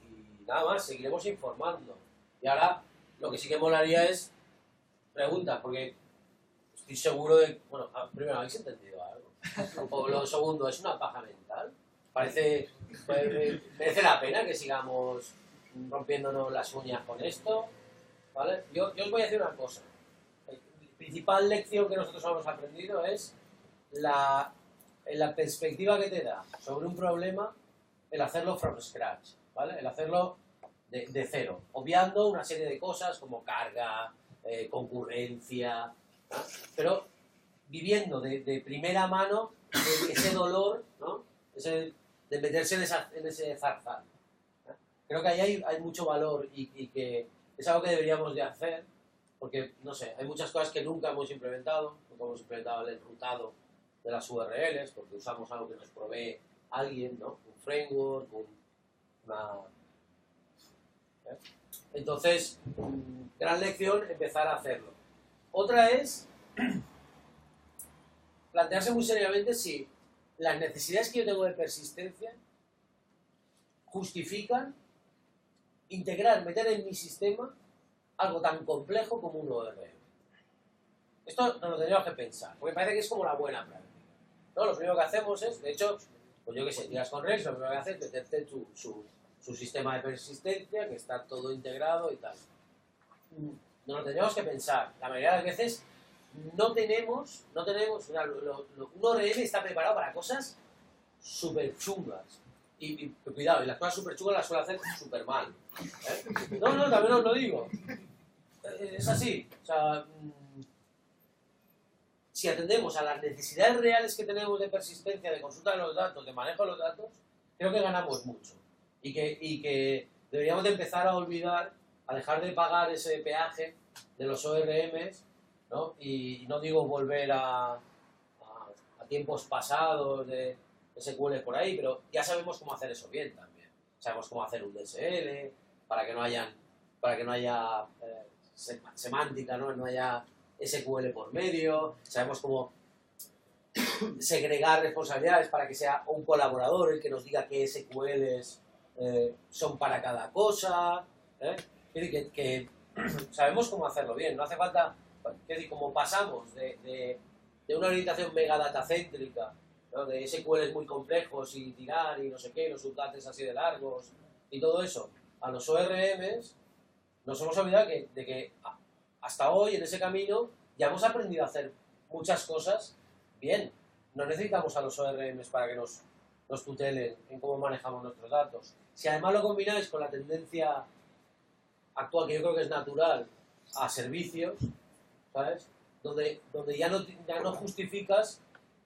nada más, seguiremos informando. Y ahora, lo que sí que molaría es preguntas, porque estoy seguro de... Bueno, primero, ¿habéis entendido algo? O lo segundo, ¿es una paja mental? Merece la pena que sigamos rompiéndonos las uñas con esto, ¿vale? Yo os voy a decir una cosa. La principal lección que nosotros hemos aprendido es la perspectiva que te da sobre un problema, el hacerlo from scratch, ¿vale? El hacerlo de cero, obviando una serie de cosas como carga, concurrencia, ¿no? Pero viviendo de primera mano ese dolor, ¿no? De meterse en ese zarzal. Creo que ahí hay mucho valor y que es algo que deberíamos de hacer, porque, no sé, hay muchas cosas que nunca hemos implementado el enrutado de las URLs, porque usamos algo que nos provee alguien, ¿no? Un framework, ¿eh? Entonces, gran lección, empezar a hacerlo. Otra es plantearse muy seriamente si las necesidades que yo tengo de persistencia justifican meter en mi sistema algo tan complejo como un ORM. Esto nos lo tendríamos que pensar, porque parece que es como la buena práctica, ¿no? Lo primero que hacemos es, de hecho, pues yo qué sé, tiras con Rex, lo primero que haces es meterte su sistema de persistencia, que está todo integrado y tal. Nos lo tendríamos que pensar. La mayoría de las veces no tenemos, un ORM está preparado para cosas súper chungas. Y cuidado, y las cosas súper chungas las suele hacer súper mal. ¿Eh? No, también os lo digo. Es así. O sea, si atendemos a las necesidades reales que tenemos de persistencia, de consulta de los datos, de manejo de los datos, creo que ganamos mucho. Y que deberíamos de empezar a olvidar, a dejar de pagar ese peaje de los ORMs, ¿no? Y no digo volver a tiempos pasados de SQL por ahí, pero ya sabemos cómo hacer eso bien también. Sabemos cómo hacer un DSL para que no haya semántica, ¿no? haya SQL por medio. Sabemos cómo segregar responsabilidades para que sea un colaborador el que nos diga qué SQLs son para cada cosa. Es decir, que sabemos cómo hacerlo bien. No hace falta, es decir, como pasamos de una orientación mega datacéntrica, ¿no? De SQLs muy complejos y tirar y no sé qué, los subdates así de largos y todo eso, a los ORMs, nos hemos olvidado de que hasta hoy en ese camino ya hemos aprendido a hacer muchas cosas bien. No necesitamos a los ORMs para que nos tutelen en cómo manejamos nuestros datos. Si además lo combináis con la tendencia actual, que yo creo que es natural, a servicios, ¿sabes? Donde ya no justificas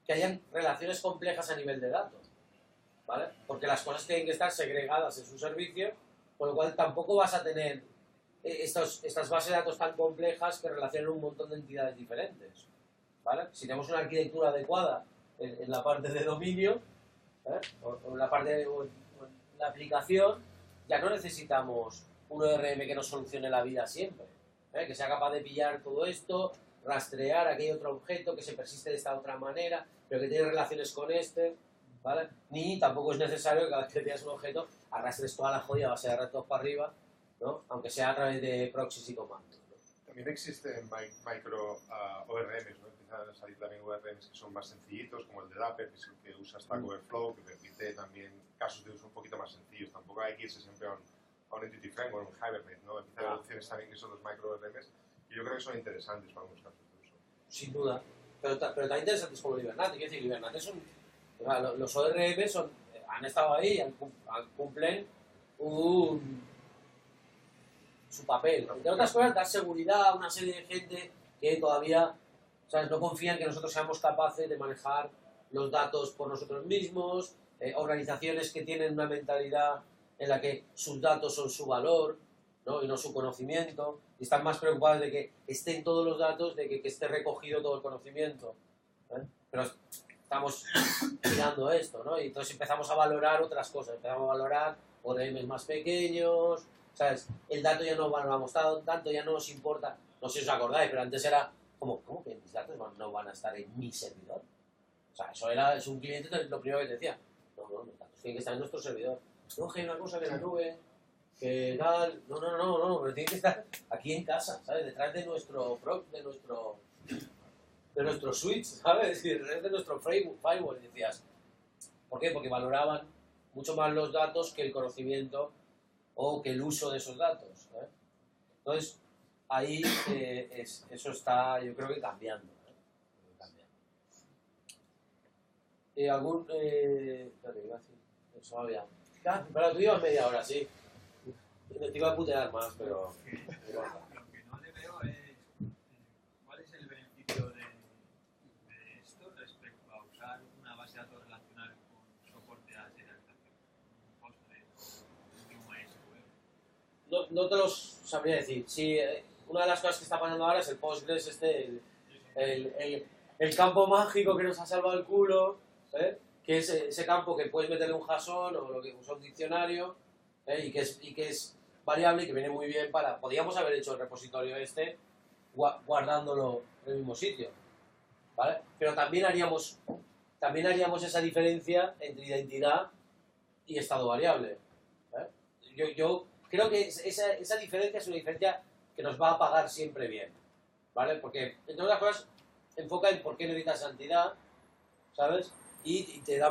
que hayan relaciones complejas a nivel de datos, ¿vale? Porque las cosas tienen que estar segregadas en su servicio, con lo cual tampoco vas a tener estas bases de datos tan complejas que relacionan un montón de entidades diferentes, ¿vale? Si tenemos una arquitectura adecuada en la parte de dominio, o en la parte o en la aplicación, ya no necesitamos un ORM que nos solucione la vida siempre, que sea capaz de pillar todo esto, rastrear aquel otro objeto que se persiste de esta otra manera, pero que tiene relaciones con este, ¿vale? Ni tampoco es necesario que cada vez que tienes un objeto arrastres toda la jodida base de datos para arriba, ¿no? Aunque sea a través de proxies y comandos, ¿no? También existen micro ORMs, ¿no? Empiezan a salir también ORMs que son más sencillitos, como el de Dapper, que es el que usa Stack Overflow, que permite también casos de uso un poquito más sencillos. Tampoco hay que irse siempre a un Entity Framework, un Hibernate, ¿no? Empiezan a haber opciones también que son los micro ORMs, y yo creo que son interesantes para algunos casos de uso. Sin duda. Pero también interesantes como Libernate. Quiero decir, Libernate son... O sea, los ORM han estado ahí y cumplen su papel. Entre otras cosas, dar seguridad a una serie de gente que todavía, ¿sabes?, no confían que nosotros seamos capaces de manejar los datos por nosotros mismos, organizaciones que tienen una mentalidad en la que sus datos son su valor, ¿no? Y no su conocimiento, y están más preocupados de que estén todos los datos, de que esté recogido todo el conocimiento, ¿eh? Pero estamos mirando esto, ¿no? Y entonces empezamos a valorar otras cosas, empezamos a valorar ORMs más pequeños, ¿sabes? El dato ya no valoramos tanto, ya no nos importa, no sé si os acordáis, pero antes era como, ¿cómo que mis datos no van a estar en mi servidor? O sea, es un cliente lo primero que te decía, no, los datos tienen que estar en nuestro servidor. No, que hay una cosa que la nube, que tal, no, pero tiene que estar aquí en casa, ¿sabes? Detrás de nuestro switch, ¿sabes? Y detrás de nuestro firewall, y decías, ¿por qué? Porque valoraban mucho más los datos que el conocimiento o que el uso de esos datos, ¿eh? Entonces, ahí eso está, yo creo que cambiando, espérate, iba a decir, eso había... Pero tú ibas media hora, sí. Te iba a putear más, pero... Lo que no le veo es cuál es el beneficio de esto respecto a usar una base de datos relacional con soporte a serialización, un Postgres, un MySQL. No te los sabría decir. Sí, una de las cosas que está pasando ahora es el Postgres, el campo mágico que nos ha salvado el culo, ¿eh? Que es ese campo que puedes meterle un JSON o lo que usa un diccionario, y que es variable y que viene muy bien para... Podríamos haber hecho el repositorio guardándolo en el mismo sitio, ¿vale? Pero también haríamos esa diferencia entre identidad y estado variable, ¿eh? Yo creo que esa diferencia es una diferencia que nos va a pagar siempre bien, ¿vale? Porque, entre otras cosas, enfoca en por qué necesitas santidad, ¿sabes? Y te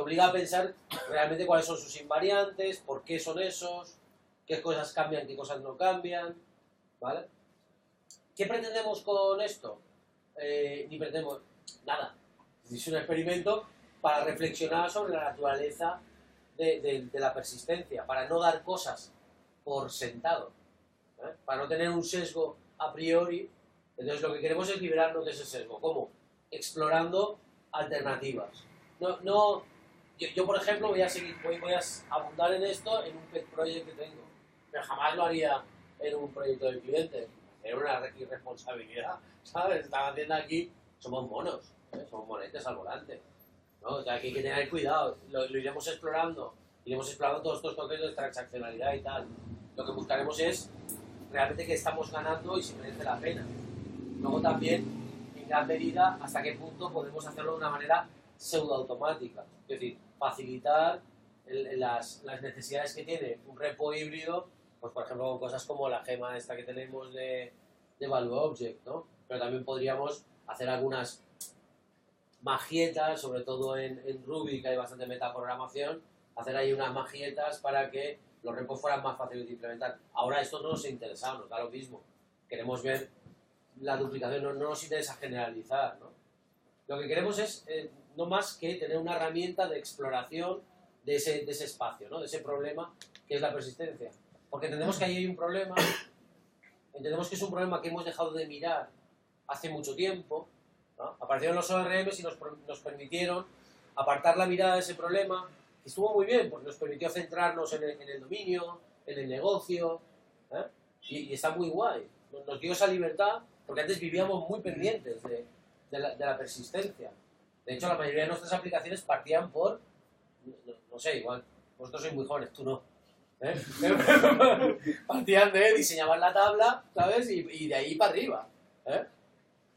obliga a pensar realmente cuáles son sus invariantes, por qué son esos, qué cosas cambian, qué cosas no cambian, ¿vale? ¿Qué pretendemos con esto? Ni pretendemos nada. Es un experimento para reflexionar sobre la naturaleza de la persistencia, para no dar cosas por sentado, ¿eh? Para no tener un sesgo a priori. Entonces lo que queremos es liberarnos de ese sesgo. ¿Cómo? Explorando alternativas. Yo por ejemplo voy a abundar en esto en un pet project que tengo, pero jamás lo haría en un proyecto del cliente. Era una irresponsabilidad, ¿sabes? Estaba haciendo aquí, somos monos, ¿eh? Somos monetes al volante, ¿no? O sea, aquí hay que tener cuidado, lo iremos explorando todos estos conceptos de transaccionalidad y tal. Lo que buscaremos es realmente que estamos ganando y si merece la pena. Luego también, en gran medida, hasta qué punto podemos hacerlo de una manera pseudoautomática, es decir, facilitar las necesidades que tiene un repo híbrido, pues por ejemplo con cosas como la gema esta que tenemos de Value Object, ¿no? Pero también podríamos hacer algunas magietas, sobre todo en Ruby, que hay bastante metaprogramación, hacer ahí unas magietas para que los repos fueran más fáciles de implementar. Ahora esto no nos interesa, nos da lo mismo. Queremos ver la duplicación, no nos interesa generalizar, ¿no? Lo que queremos es no más que tener una herramienta de exploración de ese espacio, ¿no? De ese problema que es la persistencia. Porque entendemos que ahí hay un problema, entendemos que es un problema que hemos dejado de mirar hace mucho tiempo, ¿no? Aparecieron los ORMs y nos permitieron apartar la mirada de ese problema, que estuvo muy bien, porque nos permitió centrarnos en el dominio, en el negocio, ¿eh? Y está muy guay. Nos dio esa libertad, porque antes vivíamos muy pendientes de la persistencia. De hecho, la mayoría de nuestras aplicaciones partían por, no sé, igual, vosotros sois muy jóvenes, tú no. Partían de diseñaban la tabla, ¿sabes? Y de ahí para arriba.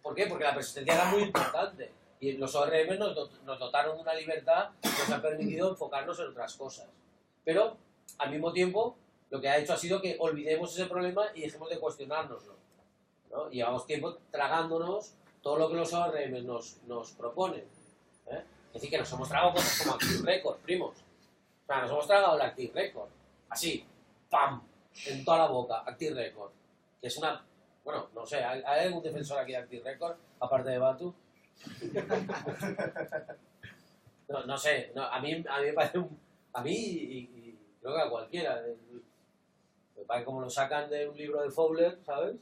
¿Por qué? Porque la persistencia era muy importante. Y los ORM nos dotaron de una libertad que nos ha permitido enfocarnos en otras cosas. Pero, al mismo tiempo, lo que ha hecho ha sido que olvidemos ese problema y dejemos de cuestionárnoslo, ¿no? Llevamos tiempo tragándonos todo lo que los ORM nos proponen. Es decir, que nos hemos tragado cosas como Active Record, primos. O sea, nos hemos tragado el Active Record. Así, ¡pam! En toda la boca, Active Record. Que es una... Bueno, no sé, ¿hay algún defensor aquí de Active Record? Aparte de Batu. No sé, no, a mí me parece a mí y creo que a cualquiera. Me parece como lo sacan de un libro de Fowler, ¿sabes?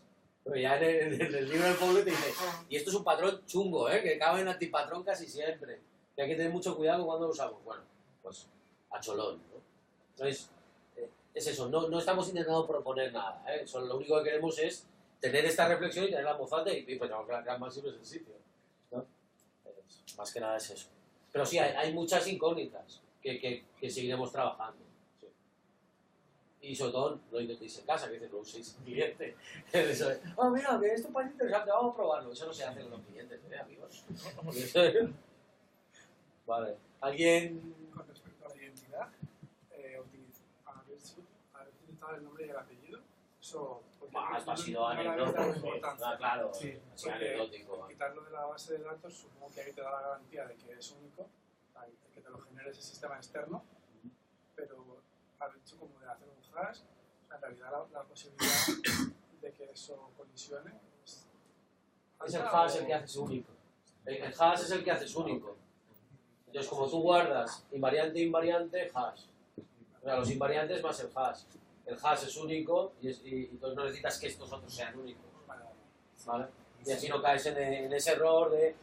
Pero ya en el libro de Fowler te dice, y esto es un patrón chungo, que cabe en antipatrón casi siempre. Que hay que tener mucho cuidado cuando lo usamos. Bueno, pues a cholón, ¿no? Entonces, es eso, no estamos intentando proponer nada, lo único que queremos es tener esta reflexión y tenerla en voz alta y pues que la crean máximo es el sitio, ¿no? Más que nada es eso. Pero sí, hay muchas incógnitas que seguiremos trabajando. Sí. Y sobre todo, no intentéis en casa, que dicen, no uséis cliente. Eso es, mira, que esto parece interesante, vamos a probarlo. Eso no se hace con los clientes, amigos? Vale. ¿Alguien...? Con respecto a la identidad, haber utilizado el nombre y el apellido, eso... Esto ha sido anecdótico. Claro, sí, sí, anecdótico. Quitarlo de la base de datos, supongo que ahí te da la garantía de que es único, que te lo genere ese sistema externo, pero al hecho como de hacer un hash, en realidad la posibilidad de que eso colisione es el hash el que haces único. El hash es el que haces único. Entonces, como tú guardas invariante, hash. O sea, los invariantes más el hash. El hash es único y entonces no necesitas que estos otros sean únicos. ¿Vale? Y así no caes en ese error de...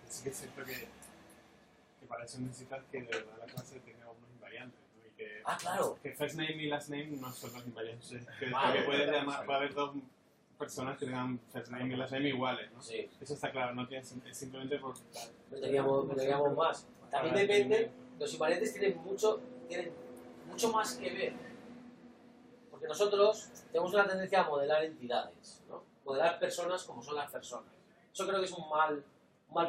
Sí que es cierto que para eso necesitas que de verdad la clase tenga unos invariantes, ¿no? Y que, claro. Que first name y last name no son los invariantes. Vale. Puede haber dos personas que tengan first name y last name iguales, ¿no? Sí. Eso está claro, no tiene, es simplemente por... Meteríamos más. También depende, los invariantes tienen mucho más que ver. Porque nosotros tenemos una tendencia a modelar entidades, ¿no? Modelar personas como son las personas. Eso creo que es un mal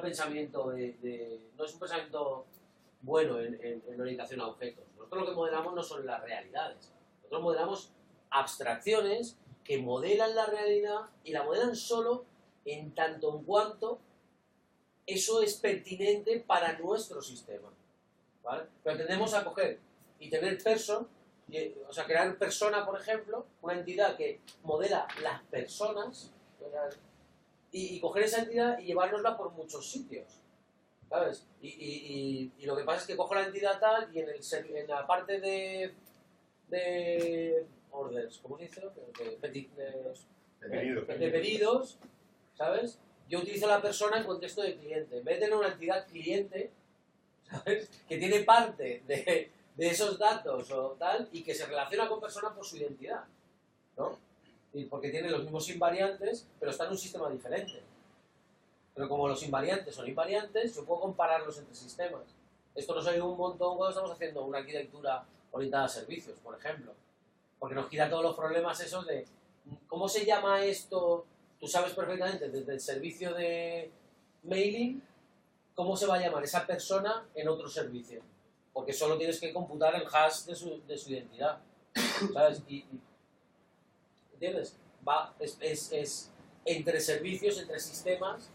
pensamiento, no es un pensamiento bueno en orientación a objetos. Nosotros lo que modelamos no son las realidades. Nosotros modelamos abstracciones que modelan la realidad y la modelan solo en tanto en cuanto eso es pertinente para nuestro sistema, ¿vale? Pero tendemos a coger y tener person, o sea, crear persona, por ejemplo, una entidad que modela las personas, y coger esa entidad y llevárnosla por muchos sitios, ¿sabes? Y lo que pasa es que cojo la entidad tal y en la parte de orders, ¿cómo se dice? De pedidos, ¿sabes? Yo utilizo la persona en contexto de cliente. En vez de tener una entidad cliente, ¿sabes? Que tiene parte de esos datos o tal y que se relaciona con persona por su identidad, ¿no? Y porque tiene los mismos invariantes, pero está en un sistema diferente. Pero como los invariantes son invariantes, yo puedo compararlos entre sistemas. Esto nos ayuda un montón cuando estamos haciendo una arquitectura orientada a servicios, por ejemplo. Porque nos quita todos los problemas esos de ¿cómo se llama esto? Tú sabes perfectamente desde el servicio de mailing cómo se va a llamar esa persona en otro servicio. Porque solo tienes que computar el hash de su identidad. ¿Sabes? ¿Entiendes? Es entre servicios, entre sistemas,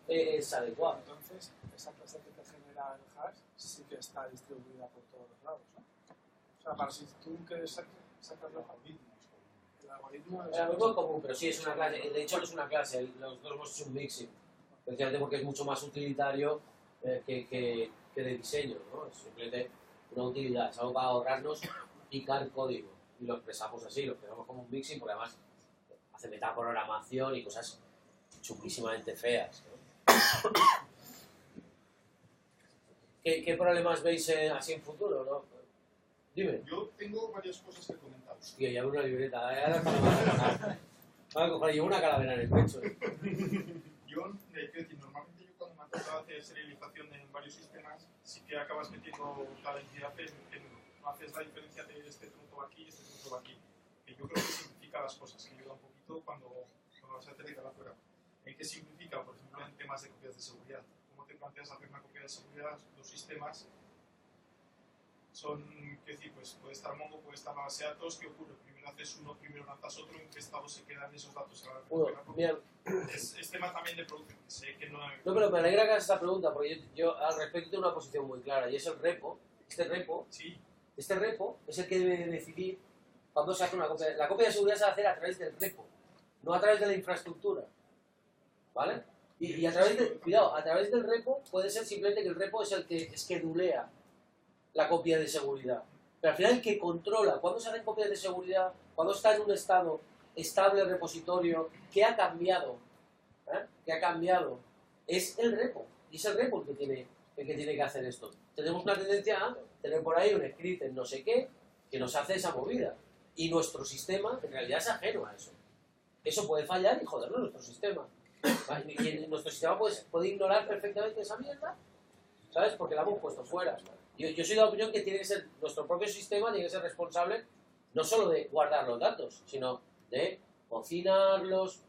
es adecuado. Entonces, esa clase que te genera el hash sí que está distribuida por todos los lados, ¿no? O sea, para si tú quieres sacar los algoritmos. El algoritmo es común, pero sí es una clase. De hecho, no es una clase. Nosotros hemos hecho un mixing. Especialmente porque es mucho más utilitario que de diseño, ¿no? Es simplemente una utilidad. Es algo para ahorrarnos picar código. Y lo expresamos así, lo expresamos como un mixing, porque además hace metaprogramación y cosas chulísimamente feas, ¿no? ¿Qué problemas veis así en futuro, no? Dime. Yo tengo varias cosas que comentar. Hostia, ya veo una libreta. Ahora llevo una calavera en el pecho. Yo, quiero decir, normalmente yo cuando me ha tocado hacer serialización que acabas metiendo cada entidad en uno. No haces la diferencia de este tronco va aquí y este tronco va aquí. Que yo creo que simplifica las cosas, que ayuda un poquito cuando vas a aterrizar afuera. ¿En qué simplifica? Por ejemplo, en temas de copias de seguridad. ¿Cómo te planteas hacer una copia de seguridad? Los sistemas son, quiero decir, pues puede estar Mongo, puede estar la base de datos. ¿Qué ocurre? Primero haces uno, primero lanzas otro. ¿En qué estado se quedan esos datos? Es tema también de producción. Sé que no, no, pero me alegra que hagas esta pregunta, porque yo al respecto tengo una posición muy clara, y es el repo. Este repo es el que debe decidir cuando se hace una copia. La copia de seguridad se va a hacer a través del repo, no a través de la infraestructura. ¿Vale? Y a través de, cuidado, a través del repo puede ser simplemente que el repo es el que esquedulea la copia de seguridad. Pero al final el que controla cuándo se hacen copias de seguridad, cuando está en un estado estable el repositorio, ¿qué ha cambiado? ¿Qué ha cambiado? Es el repo. Y es el repo el que tiene que hacer esto. Tenemos una tendencia a tener por ahí un script en no sé qué que nos hace esa movida. Y nuestro sistema en realidad es ajeno a eso. Eso puede fallar y jodernos nuestro sistema. Y nuestro sistema puede ignorar perfectamente esa mierda, ¿sabes? Porque la hemos puesto fuera. Yo soy de la opinión que tiene que ser nuestro propio sistema, tiene que ser responsable no solo de guardar los datos, sino de cocinarlos,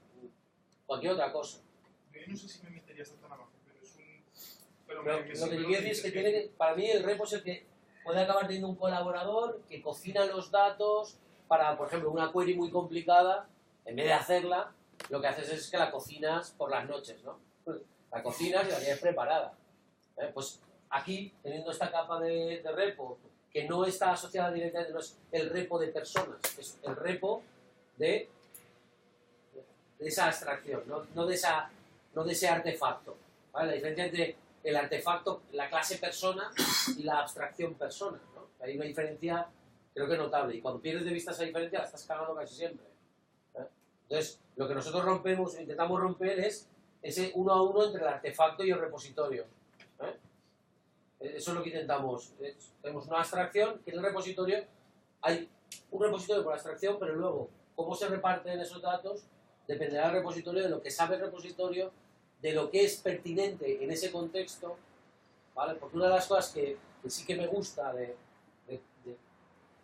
cualquier otra cosa. Yo no sé si me metería hasta tan abajo, pero es un... Pero lo que quiero decir es que para mí el repo es el que puede acabar teniendo un colaborador que cocina los datos para, por ejemplo, una query muy complicada, en vez de hacerla, lo que haces es que la cocinas por las noches, ¿no? La cocinas y la tienes preparada. Pues aquí, teniendo esta capa de repo, que no está asociada directamente, no es el repo de personas, es el repo de esa abstracción, no de ese artefacto. ¿Vale? La diferencia entre el artefacto, la clase persona y la abstracción persona, ¿no? Hay una diferencia, creo que notable, y cuando pierdes de vista esa diferencia la estás cagando casi siempre. Entonces, lo que nosotros intentamos romper es ese uno a uno entre el artefacto y el repositorio. Eso es lo que intentamos. Tenemos una abstracción, que en el repositorio hay un repositorio por abstracción, pero luego, cómo se reparten esos datos, dependerá del repositorio, de lo que sabe el repositorio, de lo que es pertinente en ese contexto, ¿vale? Porque una de las cosas que sí que me gusta de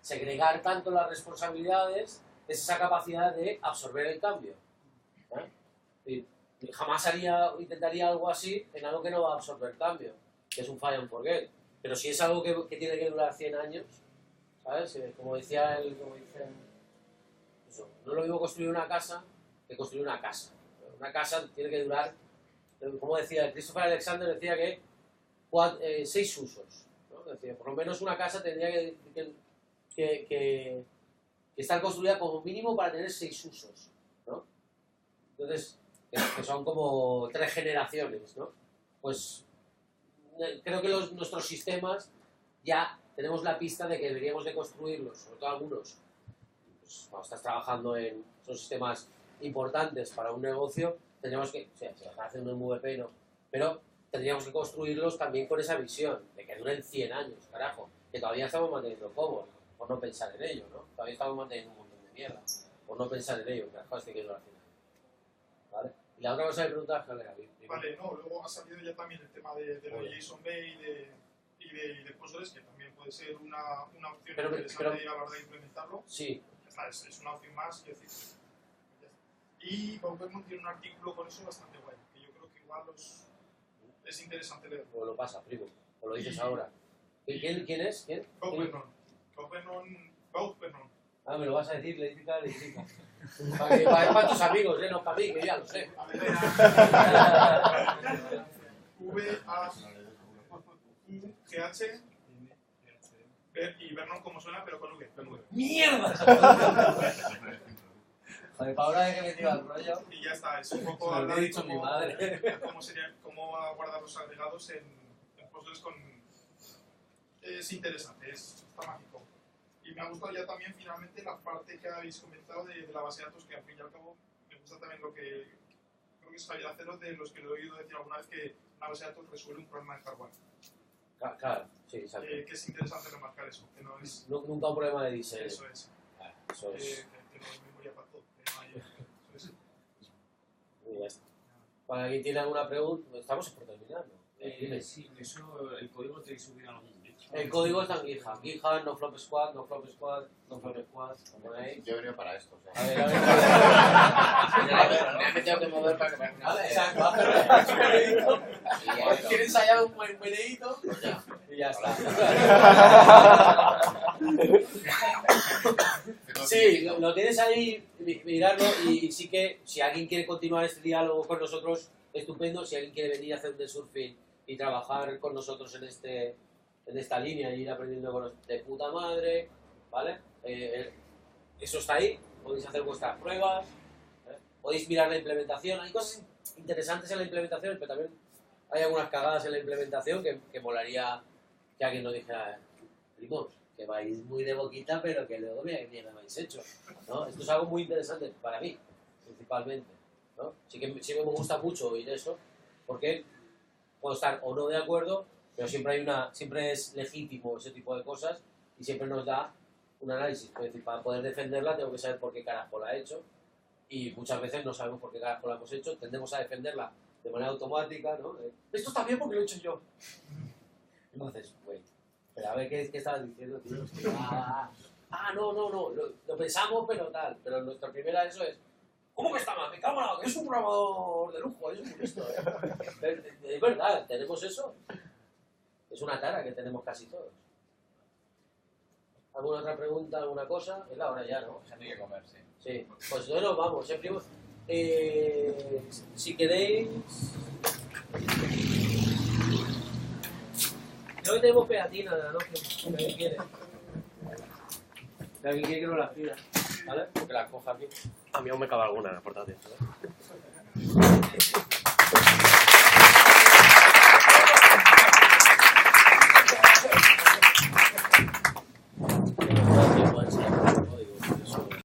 segregar tanto las responsabilidades es esa capacidad de absorber el cambio. Y jamás intentaría algo así en algo que no va a absorber cambio, que es un fire and forget. Pero si es algo que tiene que durar 100 años, ¿sabes? Como decía él, eso, no es lo mismo construir una casa que construir una casa. Una casa tiene que durar, como decía Christopher Alexander, decía que 6 usos, ¿no? Decía, por lo menos una casa tendría que estar construida como mínimo para tener 6 usos, ¿no? Entonces, que son como 3 generaciones, ¿no? Pues creo que nuestros sistemas ya tenemos la pista de que deberíamos de construirlos, sobre todo algunos. Pues, cuando estás trabajando son sistemas importantes para un negocio, tendríamos que, o sea, si vas a hacer un MVP, no, pero tendríamos que construirlos también con esa visión de que duren 100 años, carajo, que todavía estamos manteniendo COBOL, por no pensar en ello, ¿no? Todavía estamos manteniendo un montón de mierda, por no pensar en ello, que las cosas tienen que durar 100 años. ¿Vale? Y la otra cosa que preguntas, Vale, no, luego ha salido ya también el tema de los JSON-B y de Postgres, que también puede ser una opción interesante a la hora de implementarlo. Sí. Es una opción más, quiero decir. Y Bob Vernon tiene un artículo con eso bastante guay, que yo creo que igual es interesante leer. O lo pasa, primo, o lo dices ahora. ¿Quién es? ¿Quién? Bob Vernon. Ah, me lo vas a decir, le dice. Para tus amigos, no para mí, que ya lo sé. V-A-U-G-H y Vernon como suena, pero con V. ¡Mierda! Joder, para ahora de que me tira el rollo. Y ya está, es un poco hablar de mi madre. Cómo guardar los agregados en Postgres con... Es interesante, está mágico. Y me ha gustado ya también finalmente la parte que habéis comentado de la base de datos, que al fin y al cabo me gusta también lo que creo que es Javier Acero, de los que lo he oído decir alguna vez, que una base de datos resuelve un problema de hardware. Claro, sí, exacto. Que es interesante remarcar eso, que no es... Nunca un problema de diseño. Eso es. Eso es. Que no hay memoria para todo. Eso es. Y ya está. Para quien tiene alguna pregunta, estamos por terminar, ¿no? Sí, eso, el código lo tenéis subido a algún sitio. El código está en GitHub. GitHub, no flop squad, no flop squad, no flop squad. Como ponéis. Yo he venido para esto. O sea. A ver. Me he metido que mover para que me hagan una. Exacto. ¿Quieres ensayar un buen videíto? Y ya está. Sí, lo tienes ahí, mirarlo y sí que si alguien quiere continuar este diálogo con nosotros, estupendo. Si alguien quiere venir a hacer un de surfing y trabajar con nosotros en esta línea y ir aprendiendo con de puta madre, ¿vale? Eso está ahí, podéis hacer vuestras pruebas, podéis mirar la implementación. Hay cosas interesantes en la implementación, pero también hay algunas cagadas en la implementación que molaría que alguien nos dijera, primos, que vais muy de boquita, pero que luego mira qué mierda habéis hecho, ¿no? Esto es algo muy interesante para mí, principalmente, ¿no? Sí que me gusta mucho oír eso, porque puedo estar o no de acuerdo, pero siempre es legítimo ese tipo de cosas y siempre nos da un análisis. Es decir, para poder defenderla tengo que saber por qué carajo la he hecho y muchas veces no sabemos por qué carajo la hemos hecho, tendemos a defenderla de manera automática, ¿no? Esto está bien porque lo he hecho yo. Entonces, güey, pero a ver qué estabas diciendo, tío. No, lo pensamos, pero tal. Pero nuestra primera eso es, ¿cómo que está mal? Me cago en la... Es un programador de lujo, es un listo. Es verdad, tenemos eso. Es una tara que tenemos casi todos. ¿Alguna otra pregunta, alguna cosa? Es la hora ya, ¿no? Se tiene que comer, sí. Sí. Pues bueno, vamos, primo. Si queréis... Hoy tenemos pegatina de la noche, si alguien quiere. Si alguien quiere que no las pida, ¿vale? Que las coja aquí. A mí aún me cabe alguna en la portátil, ¿sabes?